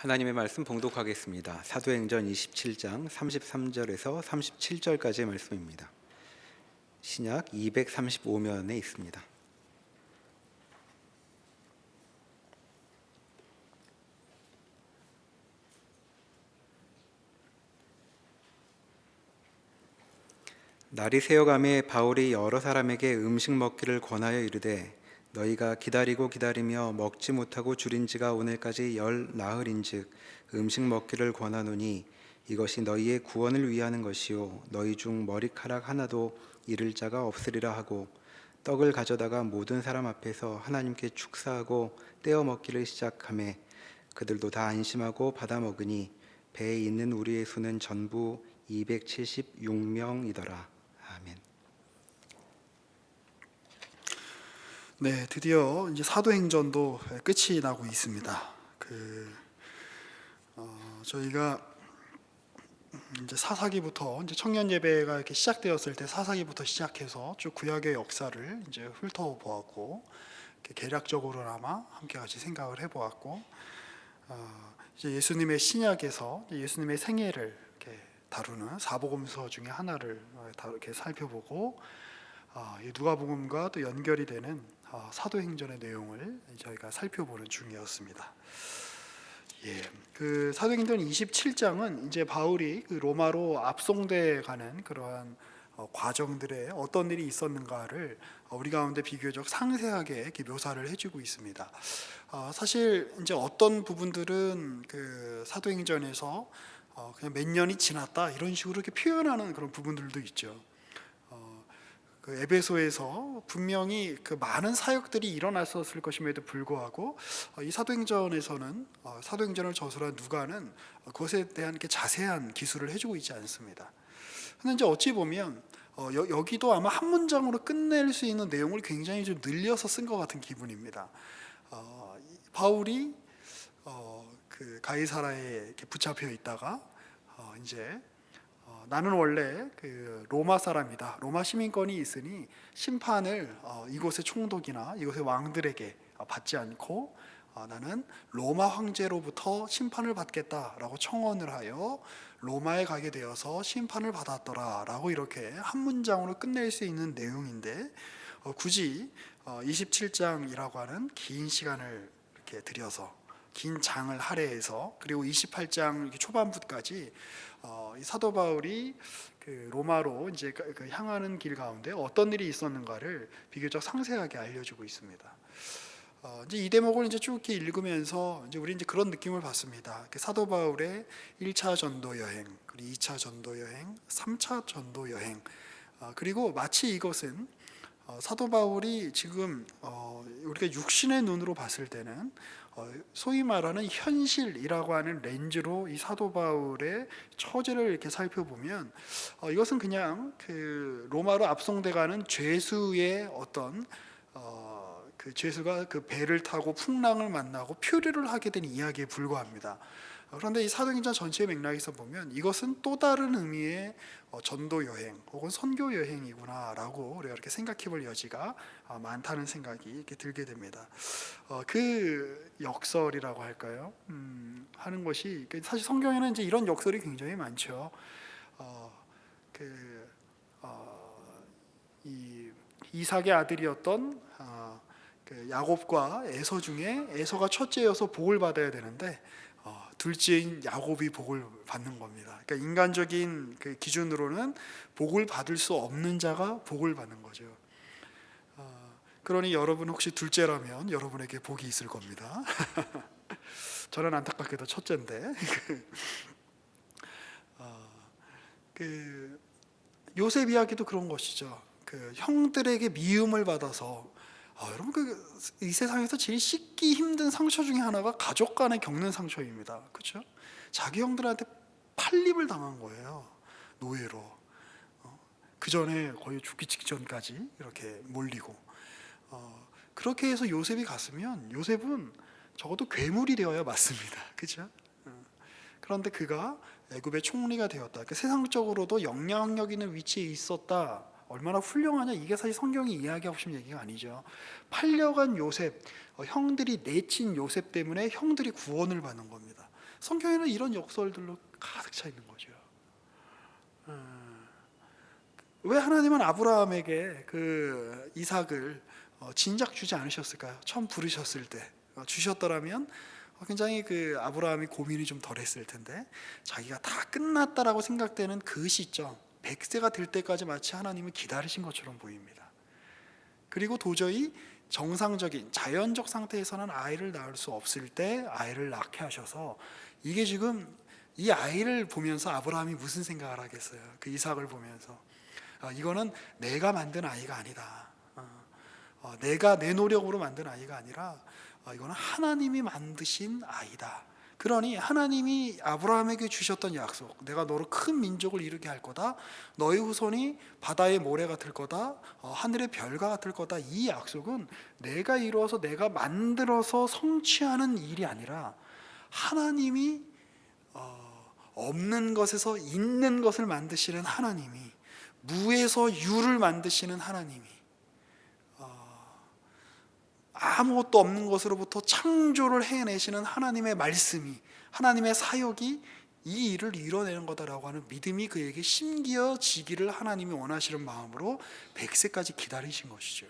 하나님의 말씀 봉독하겠습니다. 사도행전 27장 33절에서 37절까지의 말씀입니다. 신약 235면에 있습니다. 날이 새어가매 바울이 여러 사람에게 음식 먹기를 권하여 이르되 너희가 기다리고 기다리며 먹지 못하고 줄인 지가 오늘까지 10나흘인즉 음식 먹기를 권하노니 이것이 너희의 구원을 위하는 것이요 너희 중 머리카락 하나도 잃을 자가 없으리라 하고 떡을 가져다가 모든 사람 앞에서 하나님께 축사하고 떼어 먹기를 시작하매 그들도 다 안심하고 받아 먹으니 배에 있는 우리의 수는 전부 276명이더라. 아멘. 네, 드디어 이제 사도행전도 끝이 나고 있습니다. 저희가 이제 사사기부터 이제 청년 예배가 이렇게 시작되었을 때 사사기부터 시작해서 쭉 구약의 역사를 이제 훑어보았고, 개략적으로나마 함께 같이 생각을 해보았고, 이제 예수님의 신약에서 예수님의 생애를 이렇게 다루는 사복음서 중에 하나를 이렇게 살펴보고, 누가복음과 또 연결이 되는 사도행전의 내용을 저희가 살펴보는 중이었습니다. 그 사도행전 27장은 이제 바울이 그 로마로 압송돼 가는 그러한 과정들에 어떤 일이 있었는가를 우리 가운데 비교적 상세하게 이렇게 묘사를 해주고 있습니다. 사실 이제 어떤 부분들은 그 사도행전에서 그냥 몇 년이 지났다 이런 식으로 이렇게 표현하는 그런 부분들도 있죠. 그 에베소에서 분명히 그 많은 사역들이 일어났었을 것임에도 불구하고 이 사도행전에서는 사도행전을 저술한 누가는 그것에 대한 이렇게 자세한 기술을 해주고 있지 않습니다. 근데 이제 어찌 보면 여기도 아마 한 문장으로 끝낼 수 있는 내용을 굉장히 좀 늘려서 쓴 것 같은 기분입니다. 바울이 그 가이사라에 이렇게 붙잡혀 있다가 이제 나는 원래 그 로마 사람이다. 로마 시민권이 있으니 심판을 이곳의 총독이나 이곳의 왕들에게 받지 않고 나는 로마 황제로부터 심판을 받겠다라고 청원을 하여 로마에 가게 되어서 심판을 받았더라라고 이렇게 한 문장으로 끝낼 수 있는 내용인데 굳이 27장이라고 하는 긴 시간을 이렇게 들여서 긴 장을 할애해서 그리고 28장 초반부까지 이 사도 바울이 그 로마로 이제 그 향하는 길 가운데 어떤 일이 있었는가를 비교적 상세하게 알려주고 있습니다. 이제 이 대목을 이제 쭉 이렇게 읽으면서 이제 우리 이제 그런 느낌을 받습니다. 사도 바울의 1차 전도 여행, 그리고 2차 전도 여행, 3차 전도 여행, 그리고 마치 이것은 사도 바울이 지금 우리가 육신의 눈으로 봤을 때는 소위 말하는 현실이라고 하는 렌즈로 이 사도 바울의 처지를 이렇게 살펴보면 이것은 그냥 그 로마로 압송돼가는 죄수의 어떤 그 죄수가 그 배를 타고 풍랑을 만나고 표류를 하게 된 이야기에 불과합니다. 그런데 이 사도행전 전체의 맥락에서 보면 이것은 또 다른 의미의 전도 여행 혹은 선교 여행이구나라고 우리가 이렇게 생각해볼 여지가 많다는 생각이 이렇게 들게 됩니다. 그 역설이라고 할까요? 하는 것이 사실 성경에는 이제 이런 역설이 굉장히 많죠. 이 이삭의 아들이었던 그 야곱과 에서 중에 에서가 첫째여서 복을 받아야 되는데 둘째인 야곱이 복을 받는 겁니다. 그러니까 인간적인 그 기준으로는 복을 받을 수 없는 자가 복을 받는 거죠. 그러니 여러분 혹시 둘째라면 여러분에게 복이 있을 겁니다. 저는 안타깝게도 첫째인데 그 요셉 이야기도 그런 것이죠. 그 형들에게 미움을 받아서 여러분 이 세상에서 제일 씻기 힘든 상처 중에 하나가 가족 간에 겪는 상처입니다. 그렇죠? 자기 형들한테 팔림을 당한 거예요. 노예로. 그 전에 거의 죽기 직전까지 이렇게 몰리고 그렇게 해서 요셉이 갔으면 요셉은 적어도 괴물이 되어야 맞습니다. 그렇죠? 그런데 그가 애굽의 총리가 되었다. 그러니까 세상적으로도 영향력 있는 위치에 있었다. 얼마나 훌륭하냐, 이게 사실 성경이 이야기하고 싶은 얘기가 아니죠. 팔려간 요셉, 형들이 내친 요셉 때문에 형들이 구원을 받는 겁니다. 성경에는 이런 역설들로 가득 차 있는 거죠. 왜 하나님은 아브라함에게 그 이삭을 진작 주지 않으셨을까요? 처음 부르셨을 때 주셨더라면 굉장히 그 아브라함이 고민이 좀 덜했을 텐데, 자기가 다 끝났다라고 생각되는 그 시점 100세가 될 때까지 마치 하나님을 기다리신 것처럼 보입니다. 그리고 도저히 정상적인 자연적 상태에서는 아이를 낳을 수 없을 때 아이를 낳게 하셔서, 이게 지금 이 아이를 보면서 아브라함이 무슨 생각을 하겠어요? 그 이삭을 보면서 이거는 내가 만든 아이가 아니다. 내가 내 노력으로 만든 아이가 아니라 이거는 하나님이 만드신 아이다. 그러니 하나님이 아브라함에게 주셨던 약속, 내가 너로 큰 민족을 이루게 할 거다, 너의 후손이 바다의 모래 같을 거다, 하늘의 별과 같을 거다, 이 약속은 내가 이루어서 내가 만들어서 성취하는 일이 아니라 하나님이 없는 것에서 있는 것을 만드시는 하나님이, 무에서 유를 만드시는 하나님이, 아무것도 없는 것으로부터 창조를 해내시는 하나님의 말씀이, 하나님의 사역이 이 일을 이뤄내는 거다라고 하는 믿음이 그에게 심겨지기를 하나님이 원하시는 마음으로 100세까지 기다리신 것이죠.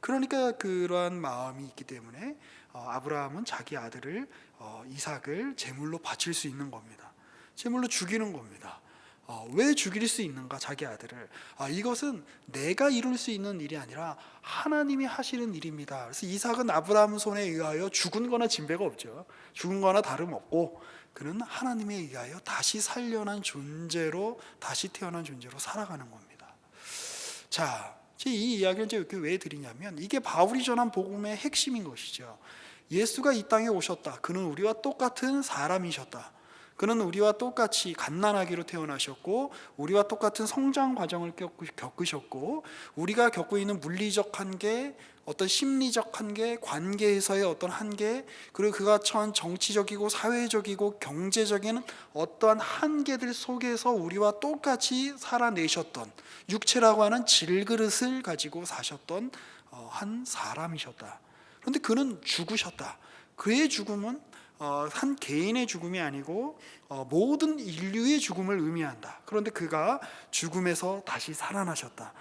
그러니까 그러한 마음이 있기 때문에 아브라함은 자기 아들을 이삭을 제물로 바칠 수 있는 겁니다. 제물로 죽이는 겁니다. 왜 죽일 수 있는가, 자기 아들을? 이것은 내가 이룰 수 있는 일이 아니라 하나님이 하시는 일입니다. 그래서 이삭은 아브라함 손에 의하여 죽은 거나 진배가 없죠. 죽은 거나 다름없고, 그는 하나님에 의하여 다시 살려난 존재로, 다시 태어난 존재로 살아가는 겁니다. 자, 이 이야기를 이렇게 왜 드리냐면, 이게 바울이 전한 복음의 핵심인 것이죠. 예수가 이 땅에 오셨다. 그는 우리와 똑같은 사람이셨다. 그는 우리와 똑같이 갓난아기로 태어나셨고, 우리와 똑같은 성장 과정을 겪으셨고, 우리가 겪고 있는 물리적 한계, 어떤 심리적 한계, 관계에서의 어떤 한계, 그리고 그가 처한 정치적이고 사회적이고 경제적인 어떠한 한계들 속에서 우리와 똑같이 살아내셨던, 육체라고 하는 질그릇을 가지고 사셨던 한 사람이셨다. 그런데 그는 죽으셨다. 그의 죽음은 한 개인의 죽음이 아니고 모든 인류의 죽음을 의미한다. 그런데 그가 죽음에서 다시 살아나셨다.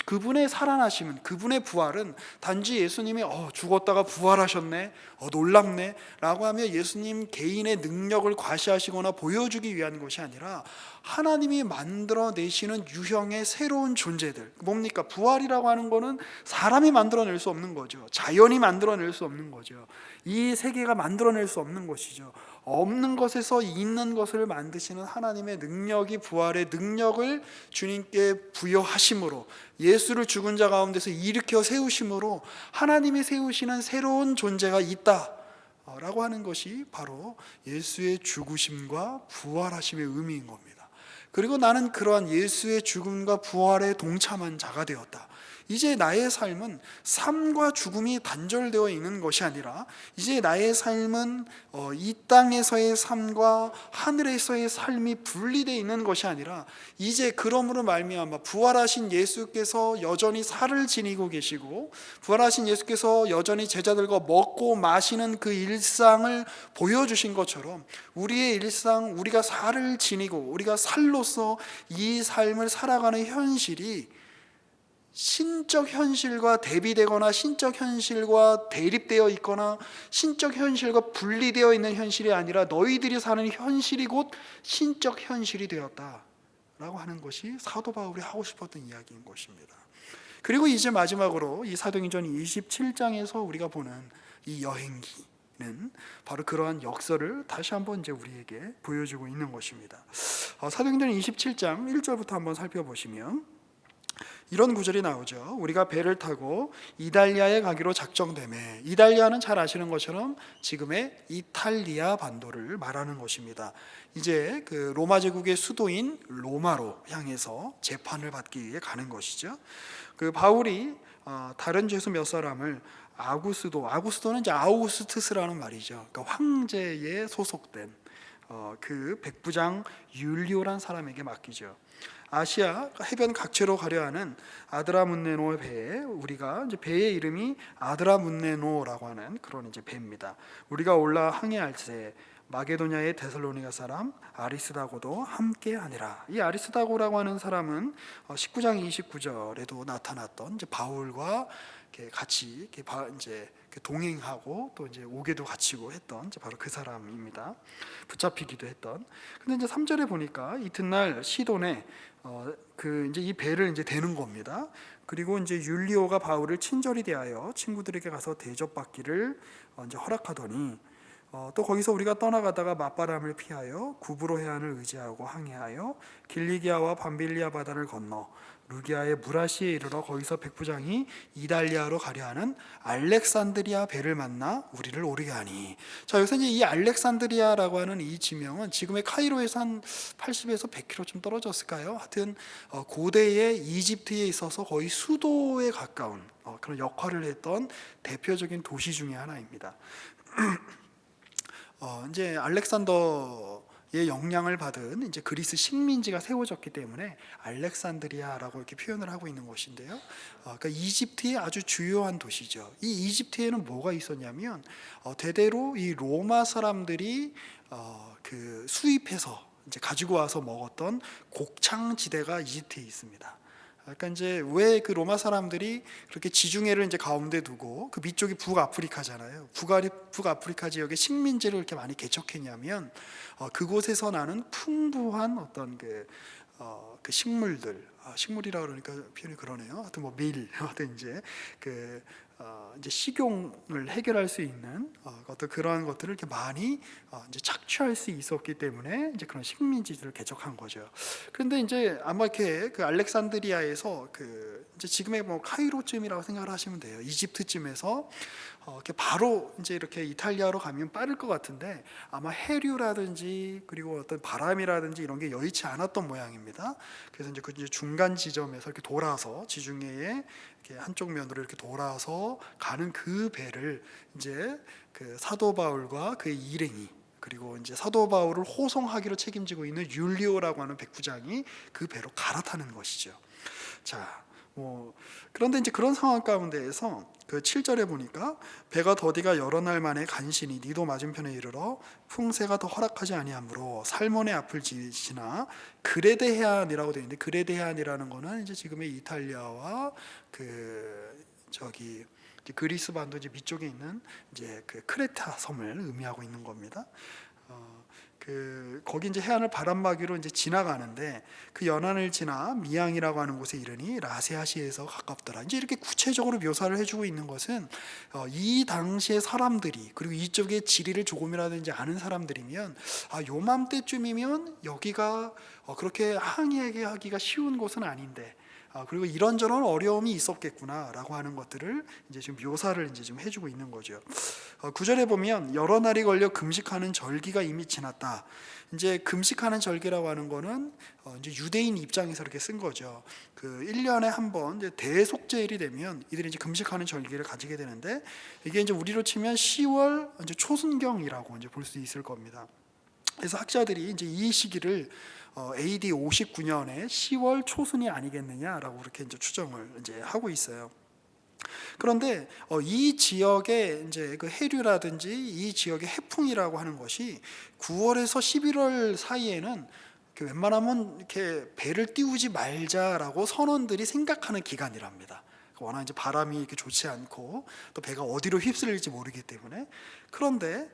그분의 살아나심은, 그분의 부활은 단지 예수님이 죽었다가 부활하셨네, 놀랍네 라고 하며 예수님 개인의 능력을 과시하시거나 보여주기 위한 것이 아니라 하나님이 만들어내시는 유형의 새로운 존재들. 뭡니까? 부활이라고 하는 거는 사람이 만들어낼 수 없는 거죠. 자연이 만들어낼 수 없는 거죠. 이 세계가 만들어낼 수 없는 것이죠. 없는 것에서 있는 것을 만드시는 하나님의 능력이, 부활의 능력을 주님께 부여하심으로, 예수를 죽은 자 가운데서 일으켜 세우심으로 하나님이 세우시는 새로운 존재가 있다 라고 하는 것이 바로 예수의 죽으심과 부활하심의 의미인 겁니다. 그리고 나는 그러한 예수의 죽음과 부활에 동참한 자가 되었다. 이제 나의 삶은 삶과 죽음이 단절되어 있는 것이 아니라, 이제 나의 삶은 이 땅에서의 삶과 하늘에서의 삶이 분리되어 있는 것이 아니라, 이제 그러므로 말미암아 부활하신 예수께서 여전히 살을 지니고 계시고, 부활하신 예수께서 여전히 제자들과 먹고 마시는 그 일상을 보여주신 것처럼, 우리의 일상, 우리가 살을 지니고 우리가 살로서 이 삶을 살아가는 현실이 신적 현실과 대비되거나 신적 현실과 대립되어 있거나 신적 현실과 분리되어 있는 현실이 아니라 너희들이 사는 현실이 곧 신적 현실이 되었다 라고 하는 것이 사도 바울이 하고 싶었던 이야기인 것입니다. 그리고 이제 마지막으로 이 사도행전 27장에서 우리가 보는 이 여행기는 바로 그러한 역설을 다시 한번 이제 우리에게 보여주고 있는 것입니다. 사도행전 27장 1절부터 한번 살펴보시면 이런 구절이 나오죠. 우리가 배를 타고 이달리아에 가기로 작정되매, 이달리아는 잘 아시는 것처럼 지금의 이탈리아 반도를 말하는 것입니다. 이제 그 로마 제국의 수도인 로마로 향해서 재판을 받기 위해 가는 것이죠. 그 바울이 다른 죄수 몇 사람을 아구스도는 이제 아우구스투스라는 말이죠. 그러니까 황제에 소속된 그 백부장 율리오란 사람에게 맡기죠. 아시아 해변 각지로 가려 하는 아드라문네노 배에, 우리가 이제 배의 이름이 아드라문네노라고 하는 그런 이제 배입니다. 우리가 올라 항해할 때 마게도냐의 데살로니가 사람 아리스다고도 함께하니라. 이 아리스다고라고 하는 사람은 19장 29절에도 나타났던 이제 바울과 이렇게 같이 이제 동행하고 또 이제 오게도 갇히고 했던 이제 바로 그 사람입니다. 붙잡히기도 했던. 근데 이제 3절에 보니까 이튿날 시돈에 그 이제 이 배를 이제 대는 겁니다. 그리고 이제 율리오가 바울을 친절히 대하여 친구들에게 가서 대접받기를 이제 허락하더니 또 거기서 우리가 떠나가다가 맞바람을 피하여 구브로 해안을 의지하고 항해하여 길리기아와 밤빌리아 바다를 건너 루기아의 무라시에 이르러 거기서 백부장이 이달리아로 가려 하는 알렉산드리아 배를 만나 우리를 오르게 하니. 자, 여기서 이제 이 알렉산드리아라고 하는 이 지명은 지금의 카이로에서 한 80에서 100km쯤 떨어졌을까요? 하여튼 고대의 이집트에 있어서 거의 수도에 가까운 그런 역할을 했던 대표적인 도시 중에 하나입니다. 이제 알렉산더의 영향을 받은 이제 그리스 식민지가 세워졌기 때문에 알렉산드리아라고 이렇게 표현을 하고 있는 곳인데요. 그러니까 이집트의 아주 주요한 도시죠. 이 이집트에는 뭐가 있었냐면 대대로 이 로마 사람들이 그 수입해서 이제 가지고 와서 먹었던 곡창지대가 이집트에 있습니다. 그러니까 이제 왜 그 로마 사람들이 그렇게 지중해를 이제 가운데 두고 그 밑쪽이 북아프리카잖아요. 북아프리카 지역에 식민지를 이렇게 많이 개척했냐면 그곳에서 나는 풍부한 어떤 그 식물들, 식물이라 그러니까 표현이 그러네요. 하여튼 뭐 밀, 하여튼 이제 이제 식용을 해결할 수 있는 어떤 그러한 것들을 이렇게 많이 이제 착취할 수 있었기 때문에 이제 그런 식민지들을 개척한 거죠. 그런데 이제 아마 이렇게 그 알렉산드리아에서 이제 지금의 뭐 카이로쯤이라고 생각을 하시면 돼요. 이집트쯤에서 이렇게 바로 이제 이렇게 이탈리아로 가면 빠를 것 같은데 아마 해류라든지 그리고 어떤 바람이라든지 이런 게 여의치 않았던 모양입니다. 그래서 이제 그 중간 지점에서 이렇게 돌아서 지중해에 이렇게 한쪽 면으로 이렇게 돌아서 가는 그 배를 이제 그 사도 바울과 그의 일행이 그리고 이제 사도 바울을 호송하기로 책임지고 있는 율리오라고 하는 백부장이 그 배로 갈아타는 것이죠. 자, 그런데 이제 그런 상황 가운데에서 그 7절에 보니까 배가 더디가 여러 날 만에 간신히 니도 맞은편에 이르러 풍세가 더 허락하지 아니하므로 살몬의 앞을 지나 그레데 해안이라고 되어 있는데 그레데 해안이라는 거는 이제 지금의 이탈리아와 저기 그리스 반도 이제 밑쪽에 있는 이제 그 크레타 섬을 의미하고 있는 겁니다. 거기 이제 해안을 바람막이로 이제 지나가는데 그 연안을 지나 미양이라고 하는 곳에 이르니 라세아시에서 가깝더라. 이제 이렇게 구체적으로 묘사를 해주고 있는 것은 이 당시의 사람들이 그리고 이쪽의 지리를 조금이라든지 아는 사람들이면 요맘때쯤이면 여기가 그렇게 항해하기가 쉬운 곳은 아닌데 그리고 이런저런 어려움이 있었겠구나라고 하는 것들을 이제 지금 묘사를 이제 좀 해주고 있는 거죠. 9절에 보면 여러 날이 걸려 금식하는 절기가 이미 지났다. 이제 금식하는 절기라고 하는 거는 이제 유대인 입장에서 이렇게 쓴 거죠. 1년에 한 번 이제 대속제일이 되면 이들이 이제 금식하는 절기를 가지게 되는데 이게 이제 우리로 치면 10월 이제 초순경이라고 이제 볼 수 있을 겁니다. 그래서 학자들이 이제 이 시기를 AD 59년에 10월 초순이 아니겠느냐라고 그렇게 이제 추정을 이제 하고 있어요. 그런데 이 지역의 이제 그 해류라든지 이 지역의 해풍이라고 하는 것이 9월에서 11월 사이에는 웬만하면 이렇게 배를 띄우지 말자라고 선원들이 생각하는 기간이랍니다. 워낙 이제 바람이 이렇게 좋지 않고 또 배가 어디로 휩쓸릴지 모르기 때문에. 그런데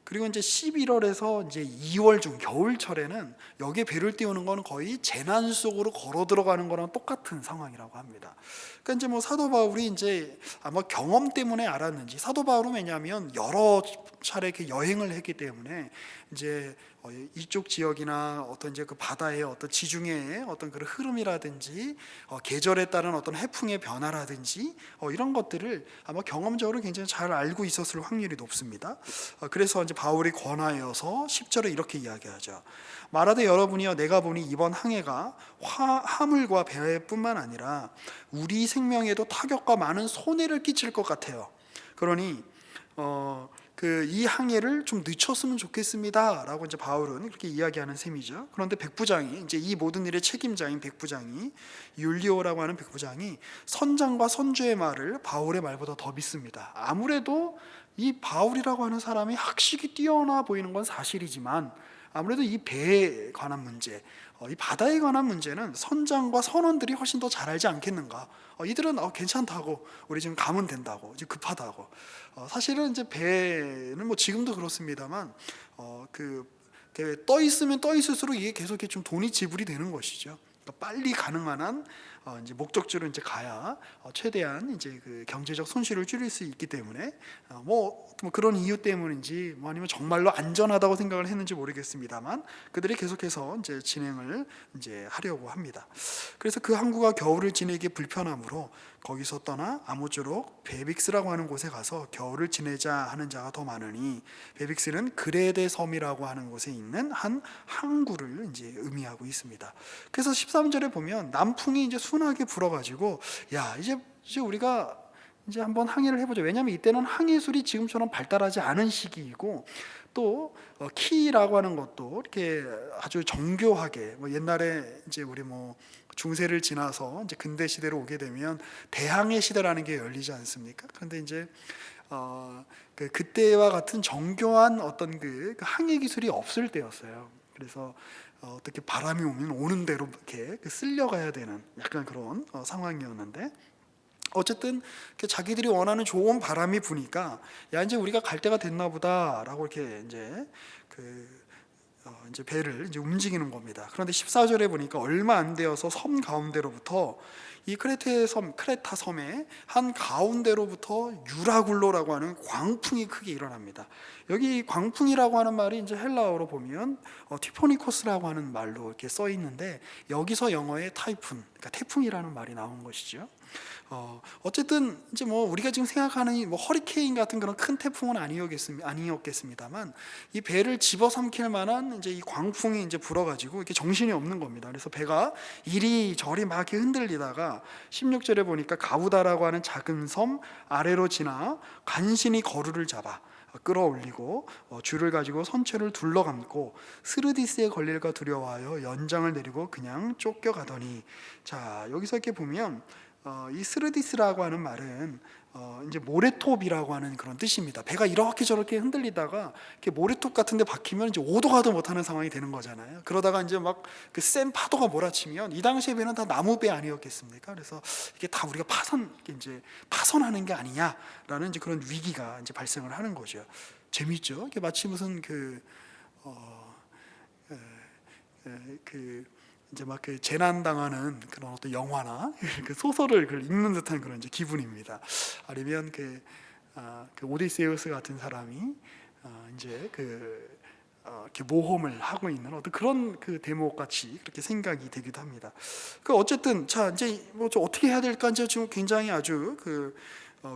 그리고 이제 11월에서 이제 2월 중 겨울철에는 여기에 배를 띄우는 건 거의 재난 속으로 걸어 들어가는 거랑 똑같은 상황이라고 합니다. 그러니까 이제 뭐 사도 바울이 이제 아마 경험 때문에 알았는지 사도 바울은 왜냐하면 여러 차례 이렇게 여행을 했기 때문에 이제 이쪽 지역이나 어떤 이제 그 바다의 어떤 지중해의 어떤 그런 흐름이라든지 계절에 따른 어떤 해풍의 변화라든지 이런 것들을 아마 경험적으로 굉장히 잘 알고 있었을 확률이 높습니다. 그래서 이제 바울이 권하여서 10절에 이렇게 이야기하죠. 말하되 여러분이여 내가 보니 이번 항해가 화물과 배뿐만 아니라 우리 생명에도 타격과 많은 손해를 끼칠 것 같아요. 그러니 이 항해를 좀 늦췄으면 좋겠습니다라고 이제 바울은 그렇게 이야기하는 셈이죠. 그런데 백부장이 이제 이 모든 일의 책임자인 백부장이 율리오라고 하는 백부장이 선장과 선주의 말을 바울의 말보다 더 믿습니다. 아무래도 이 바울이라고 하는 사람이 학식이 뛰어나 보이는 건 사실이지만 아무래도 이 배에 관한 문제, 이 바다에 관한 문제는 선장과 선원들이 훨씬 더 잘 알지 않겠는가. 이들은 괜찮다고, 우리 지금 가면 된다고, 이제 급하다고. 사실은 이제 배는 뭐 지금도 그렇습니다만 떠 있으면 떠 있을수록 이게 계속 이렇게 좀 돈이 지불이 되는 것이죠. 그러니까 빨리 가는 만한 이제 목적지로 이제 가야 최대한 이제 그 경제적 손실을 줄일 수 있기 때문에 뭐 그런 이유 때문인지 뭐 아니면 정말로 안전하다고 생각을 했는지 모르겠습니다만 그들이 계속해서 이제 진행을 이제 하려고 합니다. 그래서 그 항구가 겨울을 지내기 불편하므로 거기서 떠나 아모쪼록 베빅스라고 하는 곳에 가서 겨울을 지내자 하는 자가 더 많으니, 베빅스는 그레데 섬이라고 하는 곳에 있는 한 항구를 이제 의미하고 있습니다. 그래서 13절에 보면 남풍이 이제 순하게 불어가지고 야 이제 우리가 이제 한번 항해를 해보자. 왜냐하면 이때는 항해술이 지금처럼 발달하지 않은 시기이고 또 키라고 하는 것도 이렇게 아주 정교하게 뭐 옛날에 이제 우리 뭐 중세를 지나서 이제 근대 시대로 오게 되면 대항해 시대라는 게 열리지 않습니까? 그런데 이제 그때와 같은 정교한 어떤 그 항해 기술이 없을 때였어요. 그래서 어떻게 바람이 오면 오는 대로 이렇게 쓸려가야 되는 약간 그런 상황이었는데, 어쨌든 자기들이 원하는 좋은 바람이 부니까 야 이제 우리가 갈 때가 됐나 보다라고 이렇게 이제 배를 이제 움직이는 겁니다. 그런데 14절에 보니까 얼마 안 되어서 섬 가운데로부터 이 크레타 섬의 한 가운데로부터 유라굴로라고 하는 광풍이 크게 일어납니다. 여기 광풍이라고 하는 말이 이제 헬라어로 보면 티포니코스라고 하는 말로 이렇게 써 있는데, 여기서 영어의 타이푼, 그러니까 태풍이라는 말이 나온 것이죠. 어쨌든 이제 뭐 우리가 지금 생각하는 뭐 허리케인 같은 그런 큰 태풍은 아니었겠습니다만 이 배를 집어삼킬 만한 이제 이 광풍이 이제 불어가지고 이렇게 정신이 없는 겁니다. 그래서 배가 이리저리 막 이렇게 흔들리다가 16절에 보니까 가우다라고 하는 작은 섬 아래로 지나 간신히 거루를 잡아 끌어올리고 줄을 가지고 선체를 둘러감고 스르디스에 걸릴까 두려워하여 연장을 내리고 그냥 쫓겨가더니, 자 여기서 이렇게 보면 이 스르디스라고 하는 말은 이제 모래톱이라고 하는 그런 뜻입니다. 배가 이렇게 저렇게 흔들리다가 이렇게 모래톱 같은데 박히면 이제 오도 가도 못하는 상황이 되는 거잖아요. 그러다가 이제 막 그 센 파도가 몰아치면, 이 당시에 배는 다 나무 배 아니었겠습니까? 그래서 이게 다 우리가 파손하는 게 아니냐라는 이제 그런 위기가 이제 발생을 하는 거죠. 재밌죠? 이게 마치 무슨 이제 막 재난 당하는 그런 어떤 영화나 그 소설을 읽는 듯한 그런 이제 기분입니다. 아니면 그 오디세우스 같은 사람이 이제 이렇게 모험을 하고 있는 어떤 그런 그 대목 같이 그렇게 생각이 되기도 합니다. 어쨌든 자 이제 뭐 좀 어떻게 해야 될까 이제 지금 굉장히 아주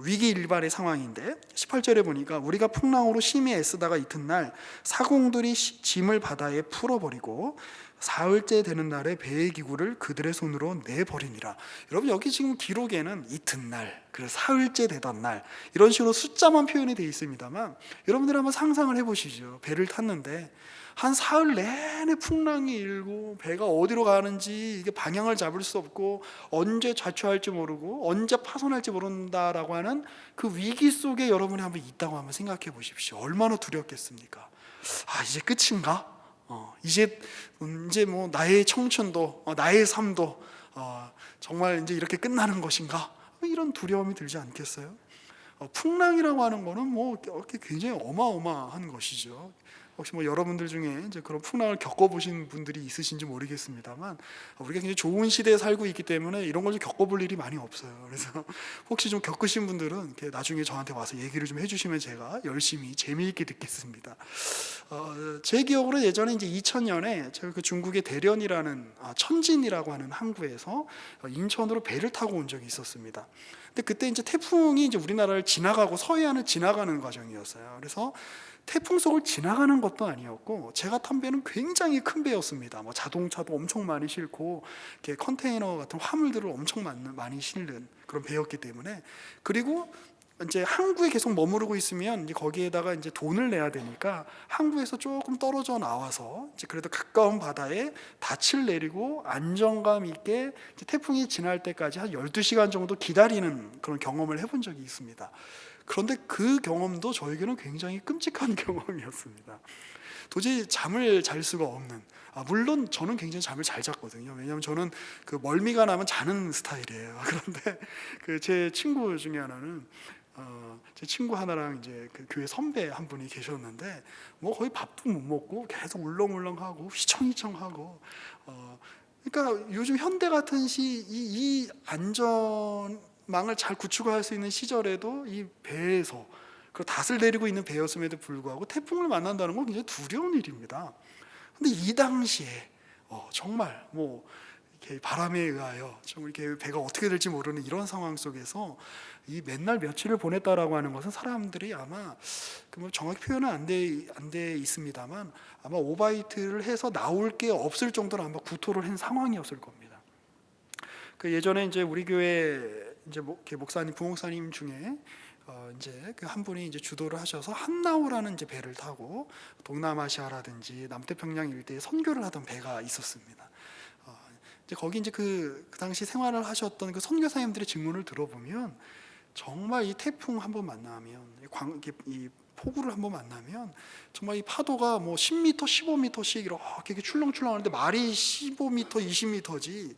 위기 일발의 상황인데, 18절에 보니까 우리가 풍랑으로 심히 애쓰다가 이튿날 사공들이 짐을 바다에 풀어버리고 사흘째 되는 날에 배의 기구를 그들의 손으로 내버리니라. 여러분 여기 지금 기록에는 이튿날, 그래서 사흘째 되던 날 이런 식으로 숫자만 표현이 되어 있습니다만, 여러분들 한번 상상을 해보시죠. 배를 탔는데 한 사흘 내내 풍랑이 일고 배가 어디로 가는지 이게 방향을 잡을 수 없고 언제 좌초할지 모르고 언제 파손할지 모른다라고 하는 그 위기 속에 여러분이 한번 있다고 한번 생각해 보십시오. 얼마나 두렵겠습니까? 이제 끝인가? 이제 뭐 나의 청춘도 나의 삶도 정말 이제 이렇게 끝나는 것인가? 이런 두려움이 들지 않겠어요? 풍랑이라고 하는 거는 뭐 굉장히 어마어마한 것이죠. 혹시 뭐 여러분들 중에 이제 그런 풍랑을 겪어보신 분들이 있으신지 모르겠습니다만, 우리가 굉장히 좋은 시대에 살고 있기 때문에 이런 걸 좀 겪어볼 일이 많이 없어요. 그래서 혹시 좀 겪으신 분들은 이렇게 나중에 저한테 와서 얘기를 좀 해주시면 제가 열심히 재미있게 듣겠습니다. 제 기억으로 예전에 이제 2000년에 제가 중국의 대련이라는 천진이라고 하는 항구에서 인천으로 배를 타고 온 적이 있었습니다. 근데 그때 이제 태풍이 이제 우리나라를 지나가고 서해안을 지나가는 과정이었어요. 그래서 태풍 속을 지나가는 것도 아니었고 제가 탄 배는 굉장히 큰 배였습니다. 뭐 자동차도 엄청 많이 싣고 이렇게 컨테이너 같은 화물들을 엄청 많이 실는 그런 배였기 때문에, 그리고 이제 항구에 계속 머무르고 있으면 이제 거기에다가 이제 돈을 내야 되니까 항구에서 조금 떨어져 나와서 이제 그래도 가까운 바다에 닻을 내리고 안정감 있게 태풍이 지날 때까지 한 12시간 정도 기다리는 그런 경험을 해본 적이 있습니다. 그런데 그 경험도 저에게는 굉장히 끔찍한 경험이었습니다. 도저히 잠을 잘 수가 없는, 물론 저는 굉장히 잠을 잘 잤거든요. 왜냐하면 저는 그 멀미가 나면 자는 스타일이에요. 그런데 그 제 친구 중에 하나는 제 친구 하나랑 이제 그 교회 선배 한 분이 계셨는데 뭐 거의 밥도 못 먹고 계속 울렁울렁하고 휘청휘청하고, 그러니까 요즘 현대 같은 이 안전망을 잘 구축할 수 있는 시절에도 이 배에서 그 닷을 내리고 있는 배였음에도 불구하고 태풍을 만난다는 건 굉장히 두려운 일입니다. 근데 이 당시에 정말 뭐 이렇게 바람에 의하여 좀 이렇게 배가 어떻게 될지 모르는 이런 상황 속에서 이 맨날 며칠을 보냈다라고 하는 것은 사람들이 아마 뭐 정확히 표현은 안 돼 있습니다만 아마 오바이트를 해서 나올 게 없을 정도로 아마 구토를 한 상황이었을 겁니다. 그 예전에 이제 우리 교회 이제 목사님, 부목사님 중에 이제 그 한 분이 이제 주도를 하셔서 한나오라는 이제 배를 타고 동남아시아라든지 남태평양 일대에 선교를 하던 배가 있었습니다. 이제 거기 이제 그 당시 생활을 하셨던 그 선교사님들의 증언을 들어보면 정말 이 태풍 한번 만나면 이 폭우를 한번 만나면 정말 이 파도가 뭐 10m, 15m씩 이렇게 출렁출렁하는데 말이 15m, 20m지.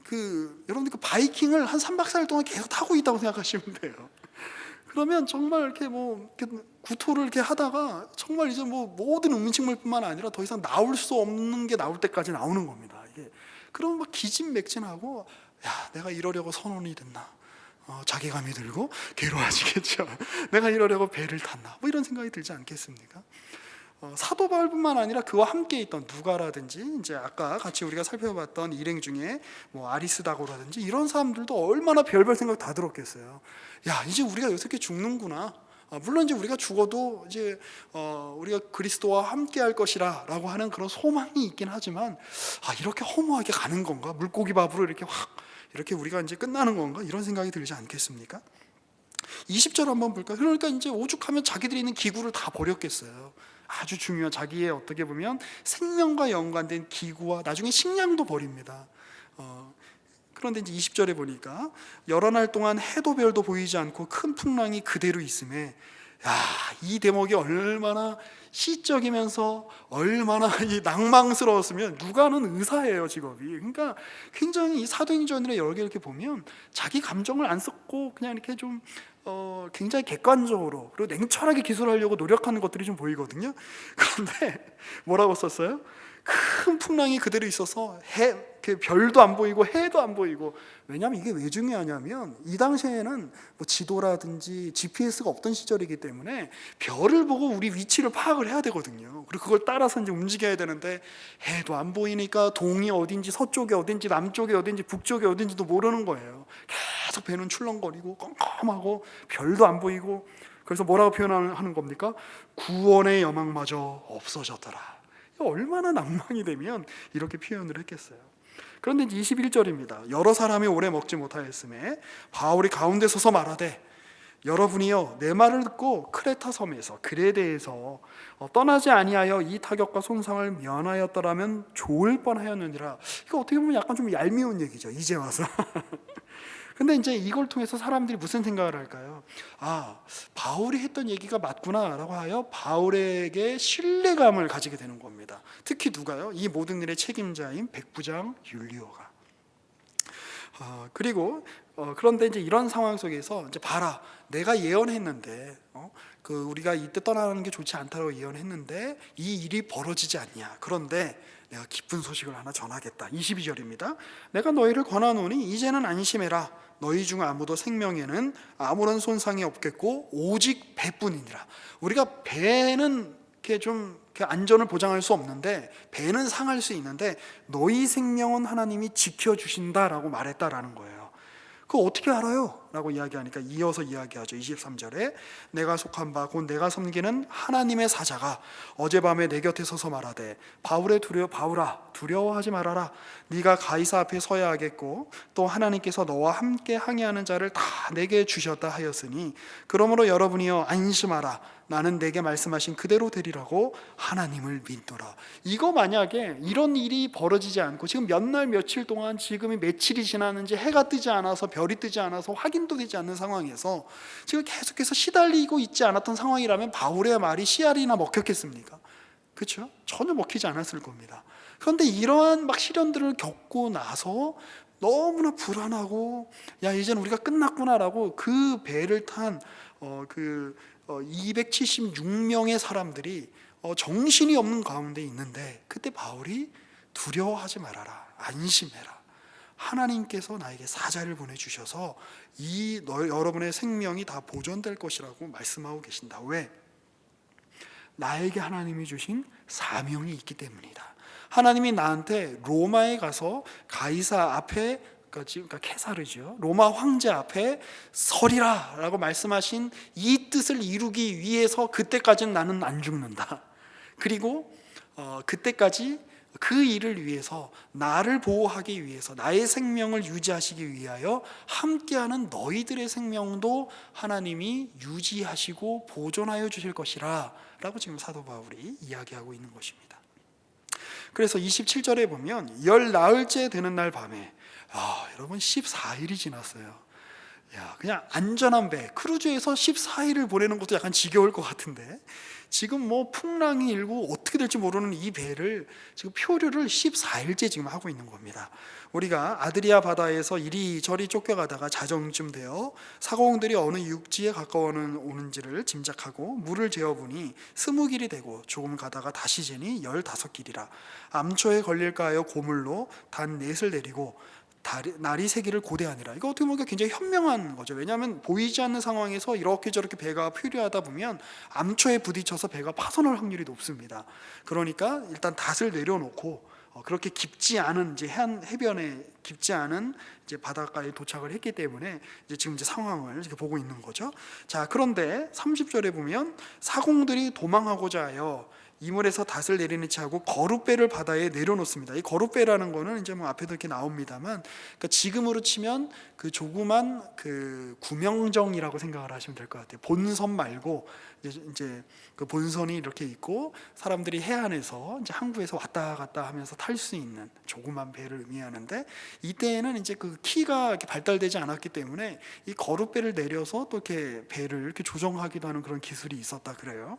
그 여러분들 그 바이킹을 한 3박 4일 동안 계속 타고 있다고 생각하시면 돼요. 그러면 정말 이렇게 뭐 이렇게 구토를 이렇게 하다가 정말 이제 뭐 모든 음식물뿐만 아니라 더 이상 나올 수 없는 게 나올 때까지 나오는 겁니다. 이게 그러면 막 기진맥진하고, 야, 내가 이러려고 선원이 됐나? 자괴감이 들고 괴로워지겠죠. 내가 이러려고 배를 탔나? 뭐 이런 생각이 들지 않겠습니까? 사도 바울뿐만 아니라 그와 함께 있던 누가라든지 이제 아까 같이 우리가 살펴봤던 일행 중에 뭐 아리스다고라든지 이런 사람들도 얼마나 별별 생각 다 들었겠어요. 야, 이제 우리가 이렇게 죽는구나. 물론 이제 우리가 죽어도 이제 우리가 그리스도와 함께할 것이라라고 하는 그런 소망이 있긴 하지만, 이렇게 허무하게 가는 건가? 물고기 밥으로 이렇게 확 이렇게 우리가 이제 끝나는 건가? 이런 생각이 들지 않겠습니까? 20절 한번 볼까요? 그러니까 이제 오죽하면 자기들이 있는 기구를 다 버렸겠어요. 아주 중요한 자기의 어떻게 보면 생명과 연관된 기구와 나중에 식량도 버립니다. 그런데 이제 20절에 보니까 여러 날 동안 해도 별도 보이지 않고 큰 풍랑이 그대로 있음에, 이 대목이 얼마나 시적이면서 얼마나 이 낭망스러웠으면. 누가는 의사예요, 직업이. 그러니까 굉장히 이 사도행전이나 여러 개 이렇게 보면 자기 감정을 안 섞고 그냥 이렇게 좀 굉장히 객관적으로 그리고 냉철하게 기술하려고 노력하는 것들이 좀 보이거든요. 그런데 뭐라고 썼어요? 큰 풍랑이 그대로 있어서 별도 안 보이고 해도 안 보이고. 왜냐하면 이게 왜 중요하냐면 이 당시에는 뭐 지도라든지 GPS가 없던 시절이기 때문에 별을 보고 우리 위치를 파악을 해야 되거든요. 그리고 그걸 따라서 이제 움직여야 되는데 해도 안 보이니까 동이 어딘지 서쪽이 어딘지 남쪽이 어딘지 북쪽이 어딘지도 모르는 거예요. 계속 배는 출렁거리고 깜깜하고 별도 안 보이고. 그래서 뭐라고 표현하는 겁니까? 구원의 여망마저 없어졌더라. 얼마나 낭만이 되면 이렇게 표현을 했겠어요. 그런데 이제 21절입니다. 여러 사람이 오래 먹지 못하였음에 바울이 가운데 서서 말하되, 여러분이요 내 말을 듣고 크레타 섬에서 그레데에서 떠나지 아니하여 이 타격과 손상을 면하였더라면 좋을 뻔하였느니라. 이거 어떻게 보면 약간 좀 얄미운 얘기죠, 이제 와서. 근데 이제 이걸 통해서 사람들이 무슨 생각을 할까요? 바울이 했던 얘기가 맞구나라고 하여 바울에게 신뢰감을 가지게 되는 겁니다. 특히 누가요? 이 모든 일의 책임자인 백부장 율리오가. 그리고 그런데 이제 이런 상황 속에서 이제 봐라, 내가 예언했는데 그 우리가 이때 떠나는 게 좋지 않다고 예언했는데 이 일이 벌어지지 않냐. 그런데 내가 기쁜 소식을 하나 전하겠다. 22절입니다. 내가 너희를 권하노니 이제는 안심해라. 너희 중 아무도 생명에는 아무런 손상이 없겠고 오직 배뿐이니라. 우리가 배는 이렇게 좀 안전을 보장할 수 없는데, 배는 상할 수 있는데 너희 생명은 하나님이 지켜주신다라고 말했다라는 거예요. 그거 어떻게 알아요? 라고 이야기하니까 이어서 이야기하죠. 23절에 내가 속한 바 곧 내가 섬기는 하나님의 사자가 어젯밤에 내 곁에 서서 말하되, 바울아 두려워하지 말아라. 네가 가이사 앞에 서야 하겠고 또 하나님께서 너와 함께 항해하는 자를 다 내게 주셨다 하였으니 그러므로 여러분이여 안심하라. 나는 내게 말씀하신 그대로 되리라고 하나님을 믿노라. 이거 만약에 이런 일이 벌어지지 않고 지금 몇 날 며칠 동안 지금이 며칠이 지났는지 해가 뜨지 않아서 별이 뜨지 않아서 확인 힘도 되지 않는 상황에서 지금 계속해서 시달리고 있지 않았던 상황이라면 바울의 말이 씨알이나 먹혔겠습니까? 그렇죠? 전혀 먹히지 않았을 겁니다. 그런데 이러한 막 시련들을 겪고 나서 너무나 불안하고 야 이제는 우리가 끝났구나라고 그 배를 탄 276명의 사람들이 정신이 없는 가운데 있는데 그때 바울이 두려워하지 말아라, 안심해라. 하나님께서 나에게 사자를 보내주셔서 여러분의 생명이 다 보존될 것이라고 말씀하고 계신다. 왜? 나에게 하나님이 주신 사명이 있기 때문이다. 하나님이 나한테 로마에 가서 가이사 앞에, 그러니까 케사르죠, 로마 황제 앞에 서리라 라고 말씀하신 이 뜻을 이루기 위해서 그때까지는 나는 안 죽는다. 그리고 그때까지 그 일을 위해서, 나를 보호하기 위해서, 나의 생명을 유지하시기 위하여 함께하는 너희들의 생명도 하나님이 유지하시고 보존하여 주실 것이라 라고 지금 사도 바울이 이야기하고 있는 것입니다. 그래서 27절에 보면 열 나흘째 되는 날 밤에 여러분 14일이 지났어요. 그냥 안전한 배, 크루즈에서 14일을 보내는 것도 약간 지겨울 것 같은데 지금 뭐 풍랑이 일고 어떻게 될지 모르는 이 배를 지금 표류를 14일째 지금 하고 있는 겁니다. 우리가 아드리아 바다에서 이리저리 쫓겨가다가 자정쯤 되어 사공들이 어느 육지에 가까워 오는지를 짐작하고 물을 재어보니 20길이 되고 조금 가다가 다시 재니 15길이라 암초에 걸릴까 하여 고물로 단 넷을 내리고 날이 새기를 고대하니라. 이거 어떻게 보면 굉장히 현명한 거죠. 왜냐하면 보이지 않는 상황에서 이렇게 저렇게 배가 표류하다 보면 암초에 부딪혀서 배가 파손할 확률이 높습니다. 그러니까 일단 닷을 내려놓고 그렇게 깊지 않은 이제 해변에 깊지 않은 이제 바닷가에 도착을 했기 때문에 지금 상황을 이렇게 보고 있는 거죠. 자, 그런데 30절에 보면 사공들이 도망하고자 하여 이물에서 닷을 내리는 채 하고 거룻배를 바다에 내려놓습니다. 이 거룻배라는 거는 이제 뭐 앞에도 이렇게 나옵니다만, 그러니까 지금으로 치면 그 조그만 그 구명정이라고 생각을 하시면 될 것 같아요. 본선 말고 이제 그 본선이 이렇게 있고 사람들이 해안에서 이제 항구에서 왔다 갔다 하면서 탈 수 있는 조그만 배를 의미하는데, 이때에는 이제 그 키가 이렇게 발달되지 않았기 때문에 이 거룻배를 내려서 또 이렇게 배를 이렇게 조정하기도 하는 그런 기술이 있었다 그래요.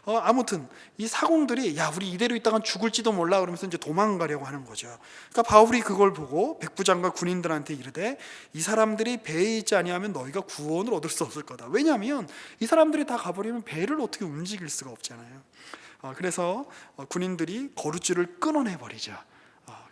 아무튼 이 사공들이 야 우리 이대로 있다간 죽을지도 몰라 그러면서 이제 도망가려고 하는 거죠. 그러니까 바울이 그걸 보고 백부장과 군인들한테 이르되 이 사람들이 배에 있지 아니하면 너희가 구원을 얻을 수 없을 거다. 왜냐하면 이 사람들이 다 가버리면 배를 어떻게 움직일 수가 없잖아요. 그래서 군인들이 거룻줄을 끊어내 버리죠.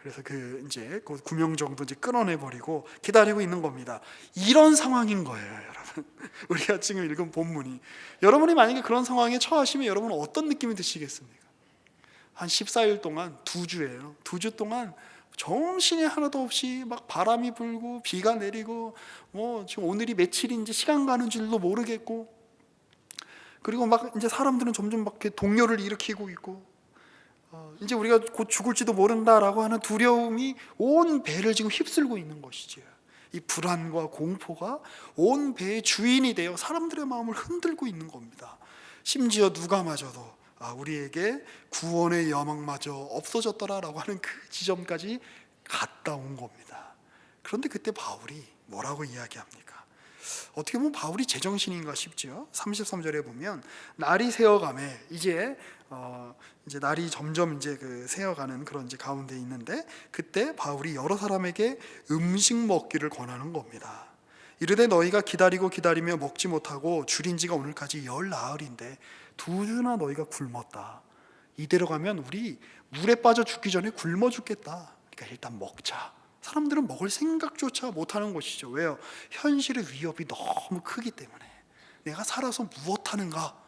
그래서 이제 그 구명정도 이제 끊어내 버리고 기다리고 있는 겁니다. 이런 상황인 거예요, 여러분. 우리가 지금 읽은 본문이, 여러분이 만약에 그런 상황에 처하시면 여러분은 어떤 느낌이 드시겠습니까? 한 14일 동안 2주예요. 2주 동안 정신이 하나도 없이 막 바람이 불고 비가 내리고 뭐 지금 오늘이 며칠인지 시간 가는 줄도 모르겠고, 그리고 막 이제 사람들은 점점 막 이렇게 동요를 일으키고 있고, 이제 우리가 곧 죽을지도 모른다라고 하는 두려움이 온 배를 지금 휩쓸고 있는 것이지요. 이 불안과 공포가 온 배의 주인이 되어 사람들의 마음을 흔들고 있는 겁니다. 심지어 누가 마저도 우리에게 구원의 여망마저 없어졌더라라고 하는 그 지점까지 갔다 온 겁니다. 그런데 그때 바울이 뭐라고 이야기합니까? 어떻게 보면 바울이 제정신인가 싶죠. 33절에 보면 날이 새어가매, 이제 날이 점점 이제 새어가는 그런 이제 가운데 있는데, 그때 바울이 여러 사람에게 음식 먹기를 권하는 겁니다. 이르되 너희가 기다리고 기다리며 먹지 못하고 줄인 지가 오늘까지 10나흘인데 2주나 너희가 굶었다. 이대로 가면 우리 물에 빠져 죽기 전에 굶어 죽겠다. 그러니까 일단 먹자. 사람들은 먹을 생각조차 못하는 것이죠. 왜요? 현실의 위협이 너무 크기 때문에. 내가 살아서 무엇하는가?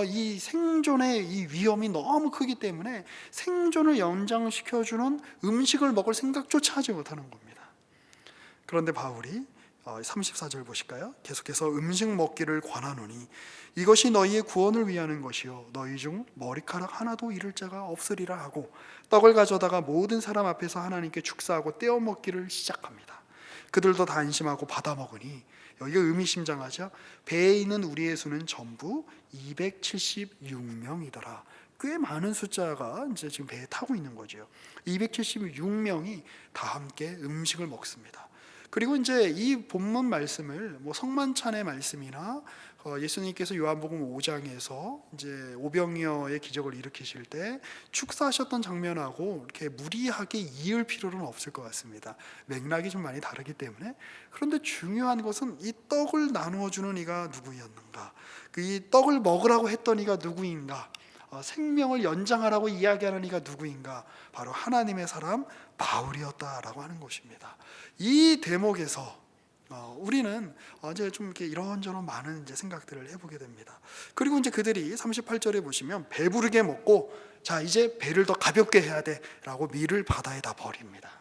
이 생존의 이 위험이 너무 크기 때문에 생존을 연장시켜주는 음식을 먹을 생각조차 하지 못하는 겁니다. 그런데 바울이 34절 보실까요? 계속해서 음식 먹기를 권하노니 이것이 너희의 구원을 위하는 것이요 너희 중 머리카락 하나도 잃을 자가 없으리라 하고 떡을 가져다가 모든 사람 앞에서 하나님께 축사하고 떼어 먹기를 시작합니다. 그들도 다 안심하고 받아 먹으니, 여기가 의미심장하죠. 배에 있는 우리의 수는 전부 276명이더라. 꽤 많은 숫자가 이제 지금 배에 타고 있는 거죠. 276명이 다 함께 음식을 먹습니다. 그리고 이제 이 본문 말씀을 뭐 성만찬의 말씀이나 예수님께서 요한복음 5장에서 이제 오병이어의 기적을 일으키실 때 축사하셨던 장면하고 이렇게 무리하게 이을 필요는 없을 것 같습니다. 맥락이 좀 많이 다르기 때문에. 그런데 중요한 것은 이 떡을 나누어 주는 이가 누구였는가? 이 떡을 먹으라고 했던 이가 누구인가? 생명을 연장하라고 이야기하는 이가 누구인가? 바로 하나님의 사람 바울이었다라고 하는 것입니다. 이 대목에서 우리는 이제 좀 이렇게 이런저런 많은 이제 생각들을 해보게 됩니다. 그리고 이제 그들이 38절에 보시면 배부르게 먹고 자 이제 배를 더 가볍게 해야 돼라고 밀을 바다에다 버립니다.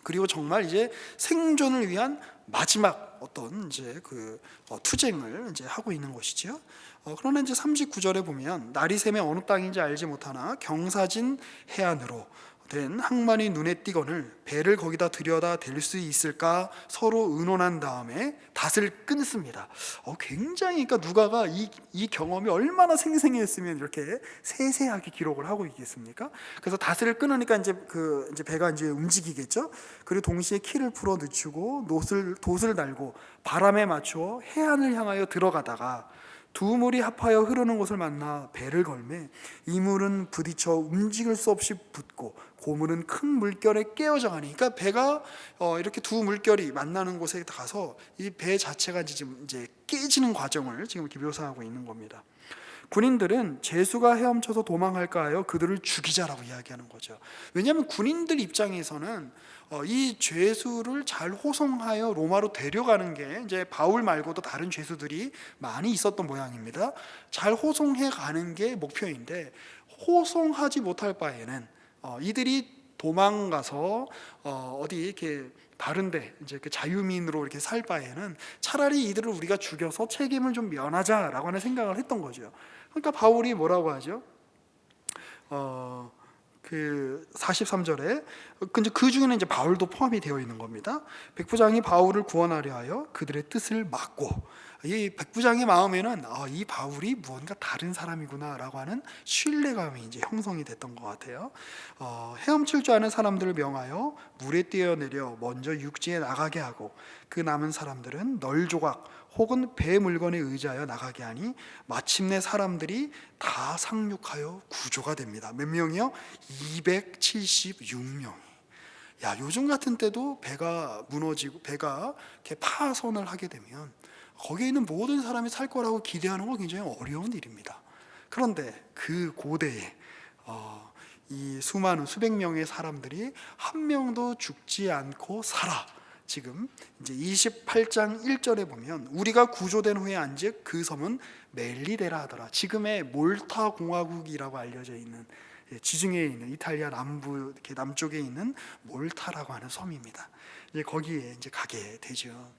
그리고 정말 이제 생존을 위한 마지막 어떤 이제 그 투쟁을 이제 하고 있는 것이지요. 그러나 이제 39절에 보면 날이 새매 어느 땅인지 알지 못하나 경사진 해안으로 된 항만이 눈에 띄거늘 배를 거기다 들여다 댈 수 있을까 서로 의논한 다음에 닷을 끊습니다. 굉장히 그러니까 누가가 이 경험이 얼마나 생생했으면 이렇게 세세하게 기록을 하고 있겠습니까? 그래서 닷을 끊으니까 이제 이제 배가 이제 움직이겠죠. 그리고 동시에 키를 풀어 늦추고 돛을 달고 바람에 맞추어 해안을 향하여 들어가다가 두 물이 합하여 흐르는 곳을 만나 배를 걸매 이 물은 부딪혀 움직일 수 없이 붙고 고물은 큰 물결에 깨어져가니, 그러니까 배가 이렇게 두 물결이 만나는 곳에 가서 이 배 자체가 지금 이제 깨지는 과정을 지금 이렇게 묘사하고 있는 겁니다. 군인들은 제수가 헤엄쳐서 도망할까 하여 그들을 죽이자라고 이야기하는 거죠. 왜냐하면 군인들 입장에서는 이 죄수를 잘 호송하여 로마로 데려가는 게 이제 바울 말고도 다른 죄수들이 많이 있었던 모양입니다. 잘 호송해 가는 게 목표인데 호송하지 못할 바에는 이들이 도망가서 어디 이렇게 다른데 이제 그 자유민으로 이렇게 살 바에는 차라리 이들을 우리가 죽여서 책임을 좀 면하자라고 하는 생각을 했던 거죠. 그러니까 바울이 뭐라고 하죠? 그 43절에 근데 그 중에는 이제 바울도 포함이 되어 있는 겁니다. 백부장이 바울을 구원하려 하여 그들의 뜻을 막고, 이 백부장의 마음에는 이 바울이 무언가 다른 사람이구나라고 하는 신뢰감이 이제 형성이 됐던 것 같아요. 헤엄칠 줄 아는 사람들을 명하여 물에 뛰어내려 먼저 육지에 나가게 하고 그 남은 사람들은 널조각 혹은 배 물건에 의지하여 나가게 하니 마침내 사람들이 다 상륙하여 구조가 됩니다. 몇 명이요? 276명이. 야, 요즘 같은 때도 배가 무너지고 배가 이렇게 파손을 하게 되면 거기에 있는 모든 사람이 살 거라고 기대하는 건 굉장히 어려운 일입니다. 그런데 그 고대에 이 수많은 수백 명의 사람들이 한 명도 죽지 않고 살아. 지금 이제 28장 1절에 보면 우리가 구조된 후에 안즉 그 섬은 멜리데라 하더라. 지금의 몰타 공화국이라고 알려져 있는 지중해에 있는 이탈리아 남부 이렇게 남쪽에 있는 몰타라고 하는 섬입니다. 이제 거기에 이제 가게 되죠.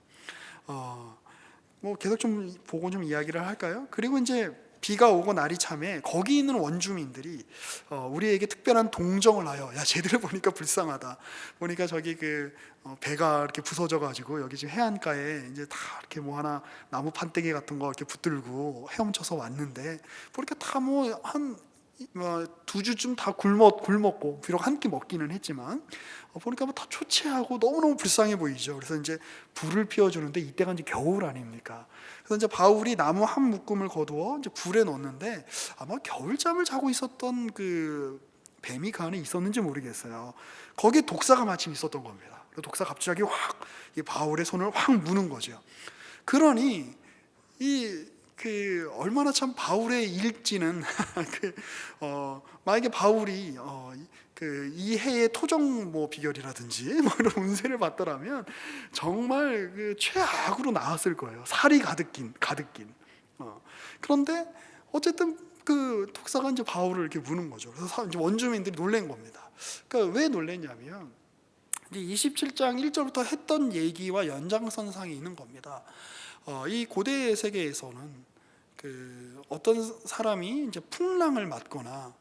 뭐 계속 좀 보고 좀 이야기를 할까요? 그리고 이제 비가 오고 날이 참에 거기 있는 원주민들이 우리에게 특별한 동정을 하여, 야 쟤들을 보니까 불쌍하다. 보니까 저기 그 배가 이렇게 부서져 가지고 여기 지금 해안가에 이제 다 이렇게 뭐 하나 나무 판때기 같은 거 이렇게 붙들고 헤엄쳐서 왔는데 보니까 다 뭐 한 2주쯤 다 굶었고 비록 한 끼 먹기는 했지만 보니까 뭐 다 초췌하고 너무너무 불쌍해 보이죠. 그래서 이제 불을 피워주는데 이때가 이제 겨울 아닙니까? 그래서 이제 바울이 나무 한 묶음을 거두어 이제 불에 넣었는데 아마 겨울잠을 자고 있었던 그 뱀이 그 안에 있었는지 모르겠어요. 거기에 독사가 마침 있었던 겁니다. 그래서 독사가 갑자기 확 이 바울의 손을 확 무는 거죠. 그러니 그 얼마나 참 바울의 일지는 만약에 바울이 그 이 해의 토종 뭐 비결이라든지 뭐 이런 운세를 봤더라면 정말 그 최악으로 나왔을 거예요. 살이 가득 낀. 그런데 어쨌든 그 독사가 이제 바울을 이렇게 무는 거죠. 그래서 이제 원주민들이 놀란 겁니다. 그러니까 왜 놀랐냐면 이제 27장 1절부터 했던 얘기와 연장선상에 있는 겁니다. 이 고대 세계에서는 그 어떤 사람이 이제 풍랑을 맞거나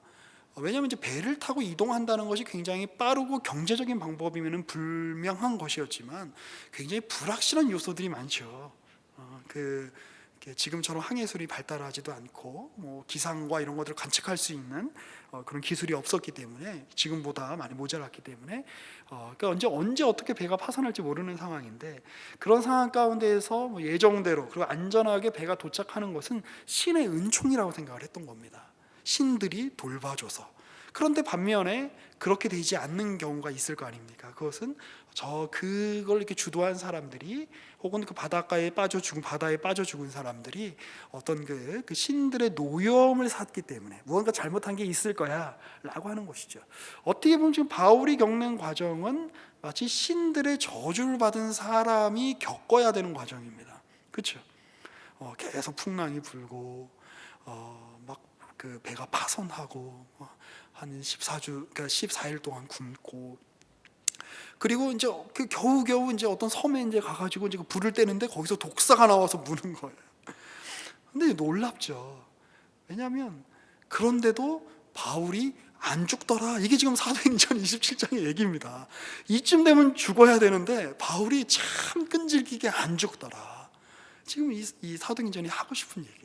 왜냐하면 이제 배를 타고 이동한다는 것이 굉장히 빠르고 경제적인 방법이면은 불명한 것이었지만 굉장히 불확실한 요소들이 많죠. 지금처럼 항해술이 발달하지도 않고 뭐 기상과 이런 것들을 관측할 수 있는 그런 기술이 없었기 때문에, 지금보다 많이 모자랐기 때문에 그러니까 언제 어떻게 배가 파산할지 모르는 상황인데, 그런 상황 가운데에서 뭐 예정대로 그리고 안전하게 배가 도착하는 것은 신의 은총이라고 생각을 했던 겁니다. 신들이 돌봐줘서. 그런데 반면에 그렇게 되지 않는 경우가 있을 거 아닙니까? 그것은 그걸 이렇게 주도한 사람들이, 혹은 그 바다에 빠져 죽은 사람들이 어떤 그 신들의 노여움을 샀기 때문에 무언가 잘못한 게 있을 거야라고 하는 것이죠. 어떻게 보면 지금 바울이 겪는 과정은 마치 신들의 저주를 받은 사람이 겪어야 되는 과정입니다. 그렇죠? 계속 풍랑이 불고 막 그 배가 파손하고 한 14주, 그러니까 14일 동안 굶고, 그리고 이제 그 겨우겨우 이제 어떤 섬에 이제 가가지고 이제 불을 떼는데 거기서 독사가 나와서 무는 거예요. 근데 놀랍죠. 왜냐하면 그런데도 바울이 안 죽더라. 이게 지금 사도행전 27장의 얘기입니다. 이쯤 되면 죽어야 되는데 바울이 참 끈질기게 안 죽더라. 지금 이 사도행전이 하고 싶은 얘기예요.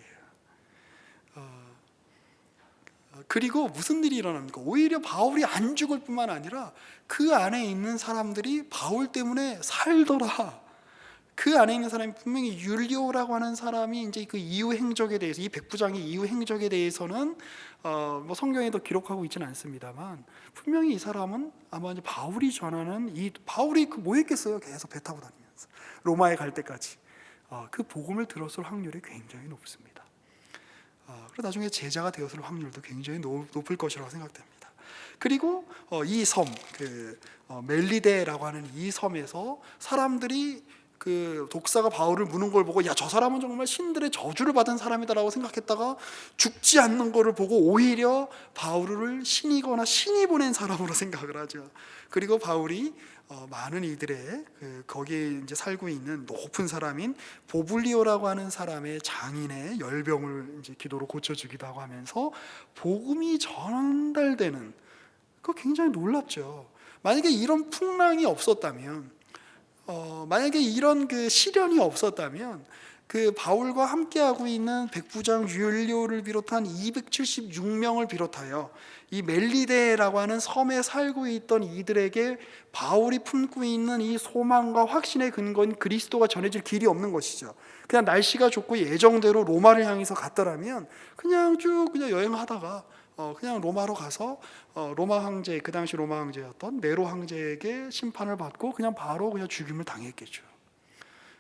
그리고 무슨 일이 일어납니까? 오히려 바울이 안 죽을 뿐만 아니라 그 안에 있는 사람들이 바울 때문에 살더라. 그 안에 있는 사람이 분명히 율리오라고 하는 사람이 이제 그 이후 행적에 대해서, 이 백부장의 이후 행적에 대해서는 뭐 성경에도 기록하고 있지는 않습니다만, 분명히 이 사람은 아마 이제 바울이 전하는, 바울이 뭐 했겠어요? 계속 배 타고 다니면서 로마에 갈 때까지 그 복음을 들었을 확률이 굉장히 높습니다. 그리고 나중에 제자가 되었을 확률도 굉장히 높을 것이라고 생각됩니다. 그리고 이 섬, 멜리데라고 하는 이 섬에서 사람들이 그 독사가 바울을 무는 걸 보고, 야, 저 사람은 정말 신들의 저주를 받은 사람이다라고 생각했다가 죽지 않는 거를 보고 오히려 바울을 신이거나 신이 보낸 사람으로 생각을 하죠. 그리고 바울이 많은 이들의 거기에 이제 살고 있는 높은 사람인 보블리오라고 하는 사람의 장인의 열병을 이제 기도로 고쳐주기도 하고 하면서 복음이 전달되는, 그거 굉장히 놀랍죠. 만약에 이런 풍랑이 없었다면, 만약에 이런 그 시련이 없었다면, 그 바울과 함께하고 있는 백부장 율리오를 비롯한 276명을 비롯하여 이 멜리데라고 하는 섬에 살고 있던 이들에게 바울이 품고 있는 이 소망과 확신의 근거인 그리스도가 전해질 길이 없는 것이죠. 그냥 날씨가 좋고 예정대로 로마를 향해서 갔더라면 그냥 쭉 그냥 여행하다가 그냥 로마로 가서 로마 황제, 그 당시 로마 황제였던 네로 황제에게 심판을 받고 그냥 바로 그냥 죽임을 당했겠죠.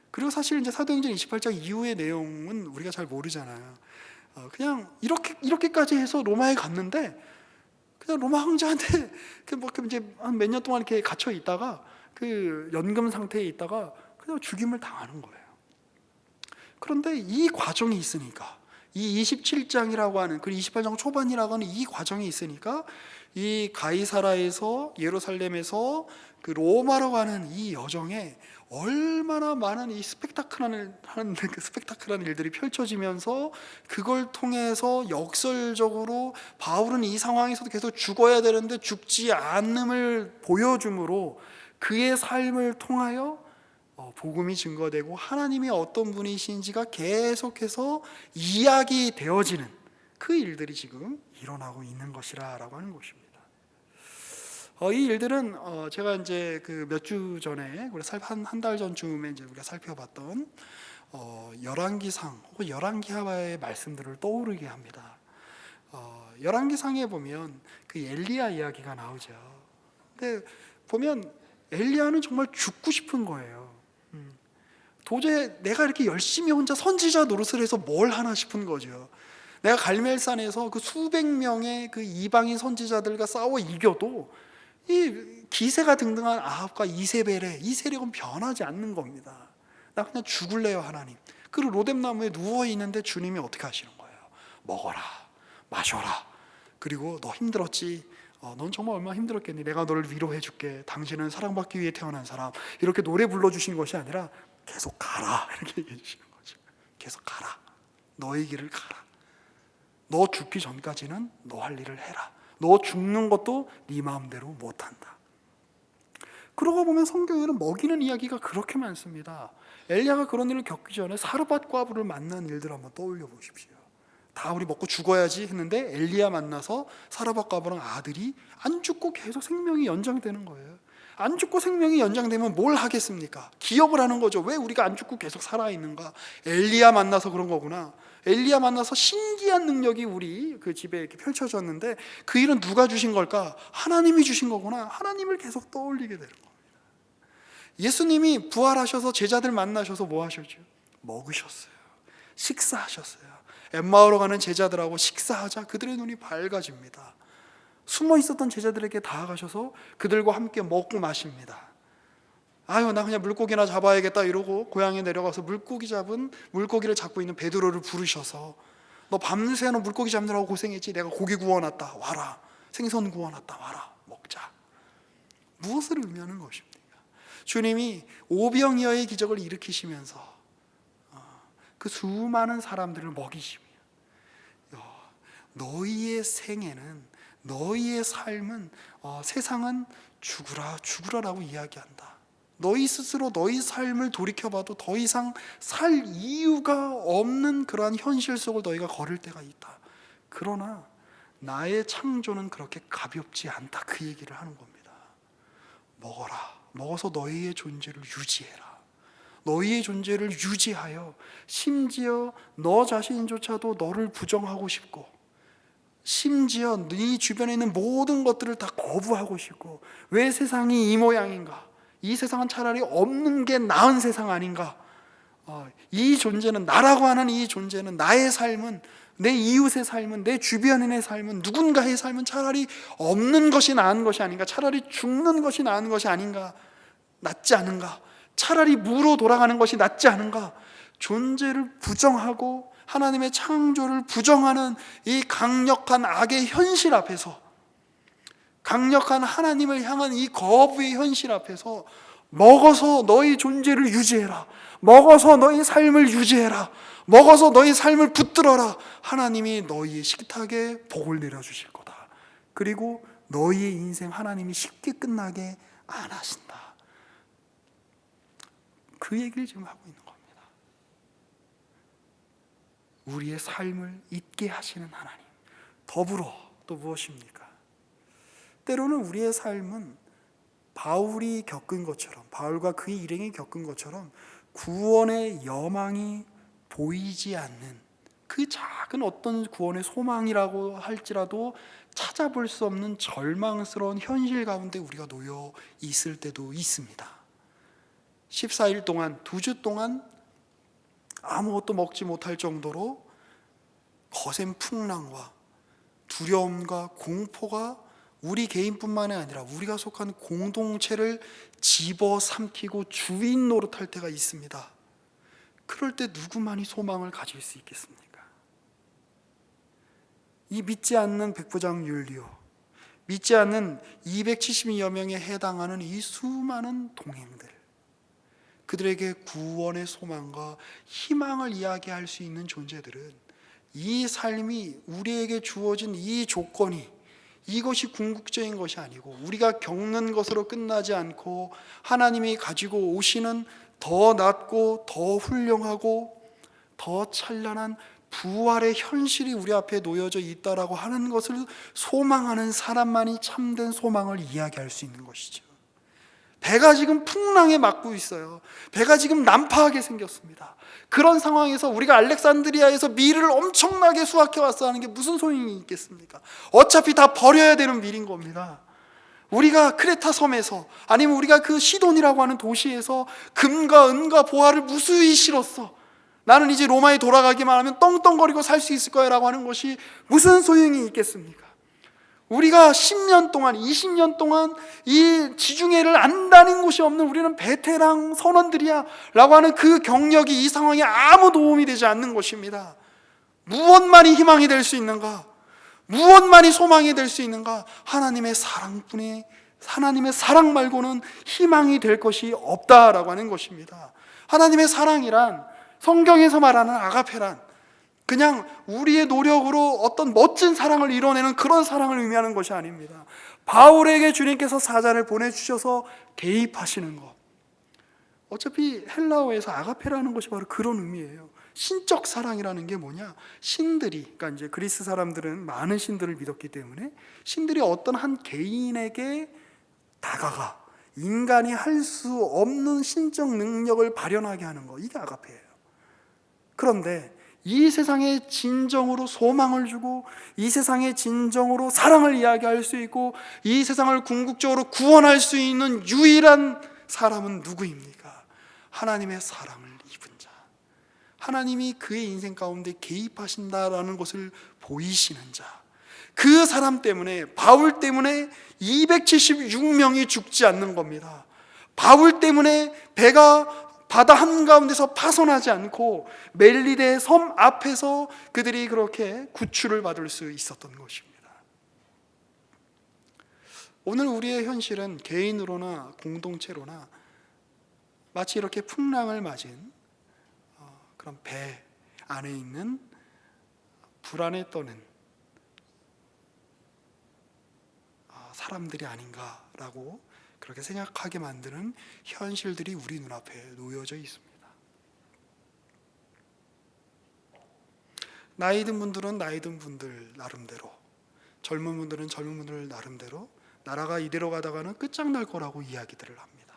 그리고 사실 이제 사도행전 28장 이후의 내용은 우리가 잘 모르잖아요. 그냥 이렇게까지 해서 로마에 갔는데 그냥 로마 황제한테 뭐 이제 한 몇 년 동안 이렇게 갇혀 있다가 그 연금 상태에 있다가 그냥 죽임을 당하는 거예요. 그런데 이 과정이 있으니까, 이 27장이라고 하는, 그리고 28장 초반이라고 하는 이 과정이 있으니까, 이 가이사라에서 예루살렘에서 그 로마로 가는 이 여정에 얼마나 많은 이 스펙타클한 일들이 펼쳐지면서, 그걸 통해서 역설적으로 바울은 이 상황에서도 계속 죽어야 되는데 죽지 않음을 보여줌으로 그의 삶을 통하여 복음이 증거되고 하나님이 어떤 분이신지가 계속해서 이야기되어지는 그 일들이 지금 일어나고 있는 것이라고 하는 것입니다. 이 일들은 제가 이제 그 몇 주 전에, 한 달 전쯤에 이제 우리가 살펴봤던 열왕기상 혹은 열왕기하의 말씀들을 떠오르게 합니다. 열왕기상에 보면 그 엘리야 이야기가 나오죠. 근데 보면 엘리야는 정말 죽고 싶은 거예요. 도저히 내가 이렇게 열심히 혼자 선지자 노릇을 해서 뭘 하나 싶은 거죠. 내가 갈멜산에서 그 수백 명의 그 이방인 선지자들과 싸워 이겨도 이 기세가 등등한 아합과 이세벨의 이 세력은 변하지 않는 겁니다. 나 그냥 죽을래요, 하나님. 그리고 로뎀나무에 누워 있는데 주님이 어떻게 하시는 거예요? 먹어라, 마셔라. 그리고 너 힘들었지? 넌 정말 얼마나 힘들었겠니? 내가 너를 위로해 줄게. 당신은 사랑받기 위해 태어난 사람. 이렇게 노래 불러주신 것이 아니라 계속 가라, 이렇게 얘기해 주시는 거죠. 계속 가라. 너의 길을 가라. 너 죽기 전까지는 너 할 일을 해라. 너 죽는 것도 네 마음대로 못한다. 그러고 보면 성경에는 먹이는 이야기가 그렇게 많습니다. 엘리야가 그런 일을 겪기 전에 사르밧 과부를 만난 일들 한번 떠올려 보십시오. 다 우리 먹고 죽어야지 했는데 엘리야 만나서 사르밧 과부랑 아들이 안 죽고 계속 생명이 연장되는 거예요. 안 죽고 생명이 연장되면 뭘 하겠습니까? 기억을 하는 거죠. 왜 우리가 안 죽고 계속 살아있는가? 엘리야 만나서 그런 거구나. 엘리야 만나서 신기한 능력이 우리 그 집에 이렇게 펼쳐졌는데 그 일은 누가 주신 걸까? 하나님이 주신 거구나. 하나님을 계속 떠올리게 되는 겁니다. 예수님이 부활하셔서 제자들 만나셔서 뭐 하셨죠? 먹으셨어요. 식사하셨어요. 엠마오로 가는 제자들하고 식사하자 그들의 눈이 밝아집니다. 숨어 있었던 제자들에게 다가가셔서 그들과 함께 먹고 마십니다. 아유, 나 그냥 물고기나 잡아야겠다 이러고 고향에 내려가서 물고기를 잡고 있는 베드로를 부르셔서 너 밤새 너 물고기 잡느라고 고생했지? 내가 고기 구워놨다 와라. 생선 구워놨다 와라. 먹자. 무엇을 의미하는 것입니까? 주님이 오병이어의 기적을 일으키시면서 그 수많은 사람들을 먹이시며 너희의 생애는, 너희의 삶은 세상은 죽으라라고 이야기한다. 너희 스스로 너희 삶을 돌이켜봐도 더 이상 살 이유가 없는 그러한 현실 속을 너희가 걸을 때가 있다. 그러나 나의 창조는 그렇게 가볍지 않다. 그 얘기를 하는 겁니다. 먹어라. 먹어서 너희의 존재를 유지해라. 너희의 존재를 유지하여 심지어 너 자신조차도 너를 부정하고 싶고 심지어 네 주변에 있는 모든 것들을 다 거부하고 싶고 왜 세상이 이 모양인가? 이 세상은 차라리 없는 게 나은 세상 아닌가? 이 존재는, 나라고 하는 이 존재는, 나의 삶은, 내 이웃의 삶은, 내 주변인의 삶은, 누군가의 삶은 차라리 없는 것이 나은 것이 아닌가? 차라리 죽는 것이 나은 것이 아닌가? 낫지 않은가? 차라리 무로 돌아가는 것이 낫지 않은가? 존재를 부정하고 하나님의 창조를 부정하는 이 강력한 악의 현실 앞에서, 강력한 하나님을 향한 이 거부의 현실 앞에서 먹어서 너희 존재를 유지해라. 먹어서 너희 삶을 유지해라. 먹어서 너희 삶을 붙들어라. 하나님이 너희의 식탁에 복을 내려주실 거다. 그리고 너희의 인생 하나님이 쉽게 끝나게 안 하신다. 그 얘기를 지금 하고 있는 겁니다. 우리의 삶을 잊게 하시는 하나님. 더불어 또 무엇입니까? 때로는 우리의 삶은 바울이 겪은 것처럼, 바울과 그의 일행이 겪은 것처럼 구원의 여망이 보이지 않는 그 작은 어떤 구원의 소망이라고 할지라도 찾아볼 수 없는 절망스러운 현실 가운데 우리가 놓여 있을 때도 있습니다. 14일 동안, 2주 동안 아무것도 먹지 못할 정도로 거센 풍랑과 두려움과 공포가 우리 개인뿐만이 아니라 우리가 속한 공동체를 집어삼키고 주인 노릇할 때가 있습니다. 그럴 때 누구만이 소망을 가질 수 있겠습니까? 이 믿지 않는 백부장 율리오, 믿지 않는 270여 명에 해당하는 이 수많은 동행들, 그들에게 구원의 소망과 희망을 이야기할 수 있는 존재들은 이 삶이 우리에게 주어진 이 조건이 이것이 궁극적인 것이 아니고 우리가 겪는 것으로 끝나지 않고 하나님이 가지고 오시는 더 낫고 더 훌륭하고 더 찬란한 부활의 현실이 우리 앞에 놓여져 있다라고 하는 것을 소망하는 사람만이 참된 소망을 이야기할 수 있는 것이죠. 배가 지금 풍랑에 맞고 있어요. 배가 지금 난파하게 생겼습니다. 그런 상황에서 우리가 알렉산드리아에서 밀을 엄청나게 수확해 왔어 하는 게 무슨 소용이 있겠습니까? 어차피 다 버려야 되는 밀인 겁니다. 우리가 크레타 섬에서 아니면 우리가 그 시돈이라고 하는 도시에서 금과 은과 보화를 무수히 실었어. 나는 이제 로마에 돌아가기만 하면 떵떵거리고 살 수 있을 거야 라고 하는 것이 무슨 소용이 있겠습니까? 우리가 10년 동안, 20년 동안 이 지중해를 안 다닌 곳이 없는 우리는 베테랑 선원들이야 라고 하는 그 경력이 이 상황에 아무 도움이 되지 않는 것입니다. 무엇만이 희망이 될 수 있는가? 무엇만이 소망이 될 수 있는가? 하나님의 사랑뿐이, 하나님의 사랑 말고는 희망이 될 것이 없다라고 하는 것입니다. 하나님의 사랑이란, 성경에서 말하는 아가페란 그냥 우리의 노력으로 어떤 멋진 사랑을 이뤄내는 그런 사랑을 의미하는 것이 아닙니다. 바울에게 주님께서 사자를 보내주셔서 개입하시는 것, 어차피 헬라어에서 아가페라는 것이 바로 그런 의미예요. 신적 사랑이라는 게 뭐냐? 신들이, 그러니까 이제 그리스 사람들은 많은 신들을 믿었기 때문에 신들이 어떤 한 개인에게 다가가 인간이 할 수 없는 신적 능력을 발현하게 하는 거, 이게 아가페예요. 그런데 이 세상에 진정으로 소망을 주고 이 세상에 진정으로 사랑을 이야기할 수 있고 이 세상을 궁극적으로 구원할 수 있는 유일한 사람은 누구입니까? 하나님의 사랑을 입은 자, 하나님이 그의 인생 가운데 개입하신다라는 것을 보이시는 자, 그 사람 때문에, 바울 때문에 276명이 죽지 않는 겁니다. 바울 때문에 배가 바다 한가운데서 파손하지 않고 멜리데의 섬 앞에서 그들이 그렇게 구출을 받을 수 있었던 것입니다. 오늘 우리의 현실은 개인으로나 공동체로나 마치 이렇게 풍랑을 맞은 그런 배 안에 있는 불안에 떠는 사람들이 아닌가라고 그렇게 생각하게 만드는 현실들이 우리 눈앞에 놓여져 있습니다. 나이 든 분들은 나이 든 분들 나름대로, 젊은 분들은 젊은 분들 나름대로 나라가 이대로 가다가는 끝장날 거라고 이야기들을 합니다.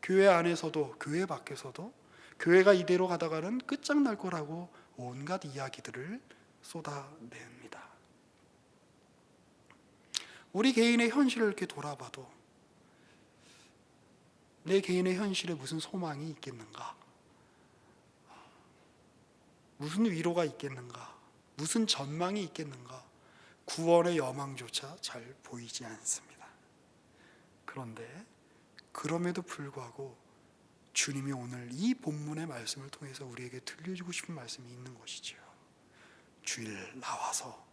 교회 안에서도 교회 밖에서도 교회가 이대로 가다가는 끝장날 거라고 온갖 이야기들을 쏟아냅니다. 우리 개인의 현실을 이렇게 돌아봐도 내 개인의 현실에 무슨 소망이 있겠는가? 무슨 위로가 있겠는가? 무슨 전망이 있겠는가? 구원의 여망조차 잘 보이지 않습니다. 그런데 그럼에도 불구하고 주님이 오늘 이 본문의 말씀을 통해서 우리에게 들려주고 싶은 말씀이 있는 것이지요. 주일 나와서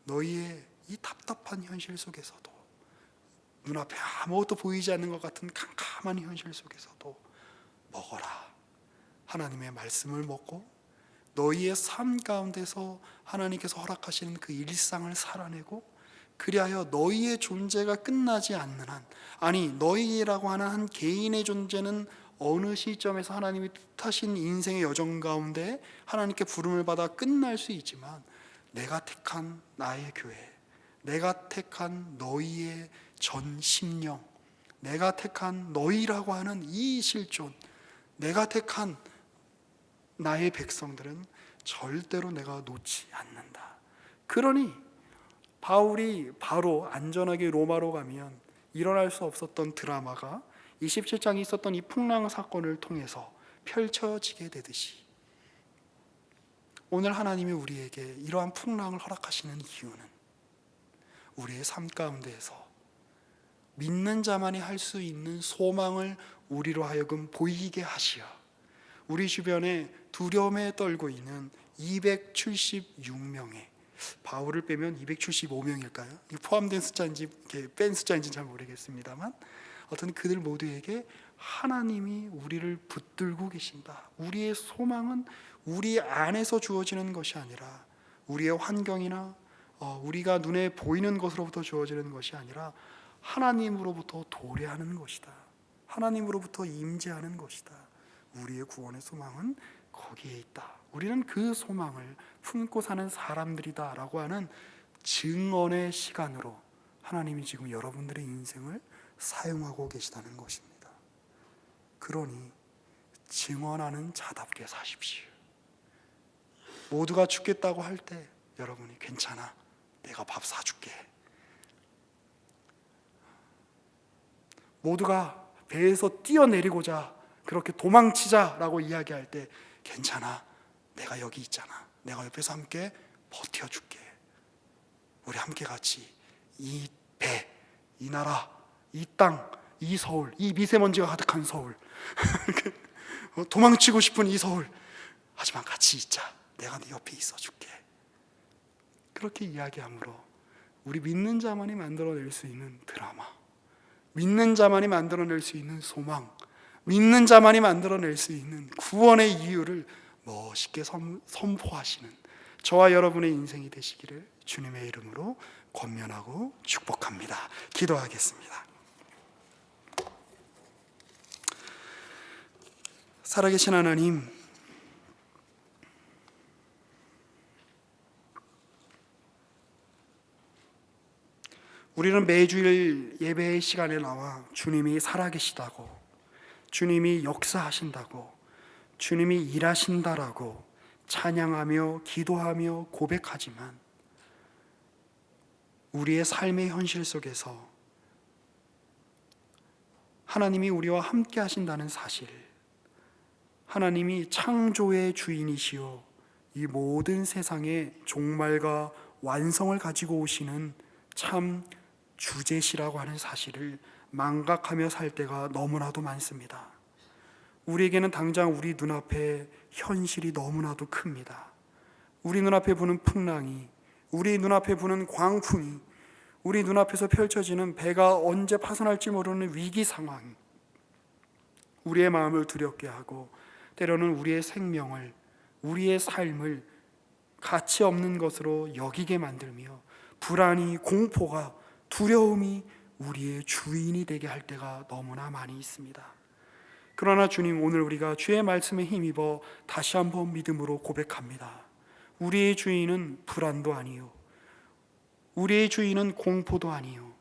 너희의 이 답답한 현실 속에서도, 눈앞에 아무것도 보이지 않는 것 같은 캄캄한 현실 속에서도 먹어라. 하나님의 말씀을 먹고 너희의 삶 가운데서 하나님께서 허락하시는 그 일상을 살아내고, 그리하여 너희의 존재가 끝나지 않는 한, 아니 너희라고 하는 한 개인의 존재는 어느 시점에서 하나님이 뜻하신 인생의 여정 가운데 하나님께 부름을 받아 끝날 수 있지만, 내가 택한 나의 교회, 내가 택한 너희의 전 심령, 내가 택한 너희라고 하는 이 실존, 내가 택한 나의 백성들은 절대로 내가 놓지 않는다. 그러니 바울이 바로 안전하게 로마로 가면 일어날 수 없었던 드라마가 27장에 있었던 이 풍랑 사건을 통해서 펼쳐지게 되듯이, 오늘 하나님이 우리에게 이러한 풍랑을 허락하시는 이유는 우리의 삶 가운데에서 믿는 자만이 할 수 있는 소망을 우리로 하여금 보이게 하시어 우리 주변에 두려움에 떨고 있는 276명의, 바울을 빼면 275명일까요? 포함된 숫자인지 뺀 숫자인지는 잘 모르겠습니다만, 어떤 그들 모두에게 하나님이 우리를 붙들고 계신다. 우리의 소망은 우리 안에서 주어지는 것이 아니라 우리의 환경이나 우리가 눈에 보이는 것으로부터 주어지는 것이 아니라 하나님으로부터 도래하는 것이다. 하나님으로부터 임재하는 것이다. 우리의 구원의 소망은 거기에 있다. 우리는 그 소망을 품고 사는 사람들이다 라고 하는 증언의 시간으로 하나님이 지금 여러분들의 인생을 사용하고 계시다는 것입니다. 그러니 증언하는 자답게 사십시오. 모두가 죽겠다고 할 때 여러분이 괜찮아, 내가 밥 사줄게. 모두가 배에서 뛰어내리고자 그렇게 도망치자라고 이야기할 때 괜찮아, 내가 여기 있잖아, 내가 옆에서 함께 버텨줄게. 우리 함께 같이 이 배, 이 나라, 이 땅, 이 서울, 이 미세먼지가 가득한 서울 도망치고 싶은 이 서울, 하지만 같이 있자, 내가 네 옆에 있어줄게. 그렇게 이야기함으로 우리 믿는 자만이 만들어낼 수 있는 드라마, 믿는 자만이 만들어낼 수 있는 소망, 믿는 자만이 만들어낼 수 있는 구원의 이유를 멋있게 선포하시는 저와 여러분의 인생이 되시기를 주님의 이름으로 권면하고 축복합니다. 기도하겠습니다. 살아계신 하나님, 우리는 매주일 예배의 시간에 나와 주님이 살아계시다고, 주님이 역사하신다고, 주님이 일하신다라고 찬양하며 기도하며 고백하지만 우리의 삶의 현실 속에서 하나님이 우리와 함께 하신다는 사실, 하나님이 창조의 주인이시요 이 모든 세상의 종말과 완성을 가지고 오시는 참 주제시라고 하는 사실을 망각하며 살 때가 너무나도 많습니다. 우리에게는 당장 우리 눈앞에 현실이 너무나도 큽니다. 우리 눈앞에 부는 풍랑이, 우리 눈앞에 부는 광풍이, 우리 눈앞에서 펼쳐지는 배가 언제 파손할지 모르는 위기 상황, 우리의 마음을 두렵게 하고 때로는 우리의 생명을, 우리의 삶을 가치 없는 것으로 여기게 만들며 불안이, 공포가, 두려움이 우리의 주인이 되게 할 때가 너무나 많이 있습니다. 그러나 주님, 오늘 우리가 주의 말씀에 힘입어 다시 한번 믿음으로 고백합니다. 우리의 주인은 불안도 아니요, 우리의 주인은 공포도 아니요,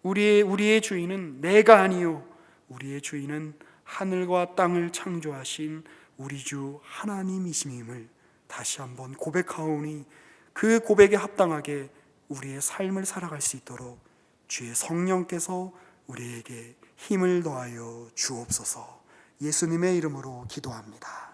우리의 주인은 내가 아니요, 우리의 주인은 하늘과 땅을 창조하신 우리 주 하나님이심임을 다시 한번 고백하오니 그 고백에 합당하게 우리의 삶을 살아갈 수 있도록 주의 성령께서 우리에게 힘을 더하여 주옵소서. 예수님의 이름으로 기도합니다.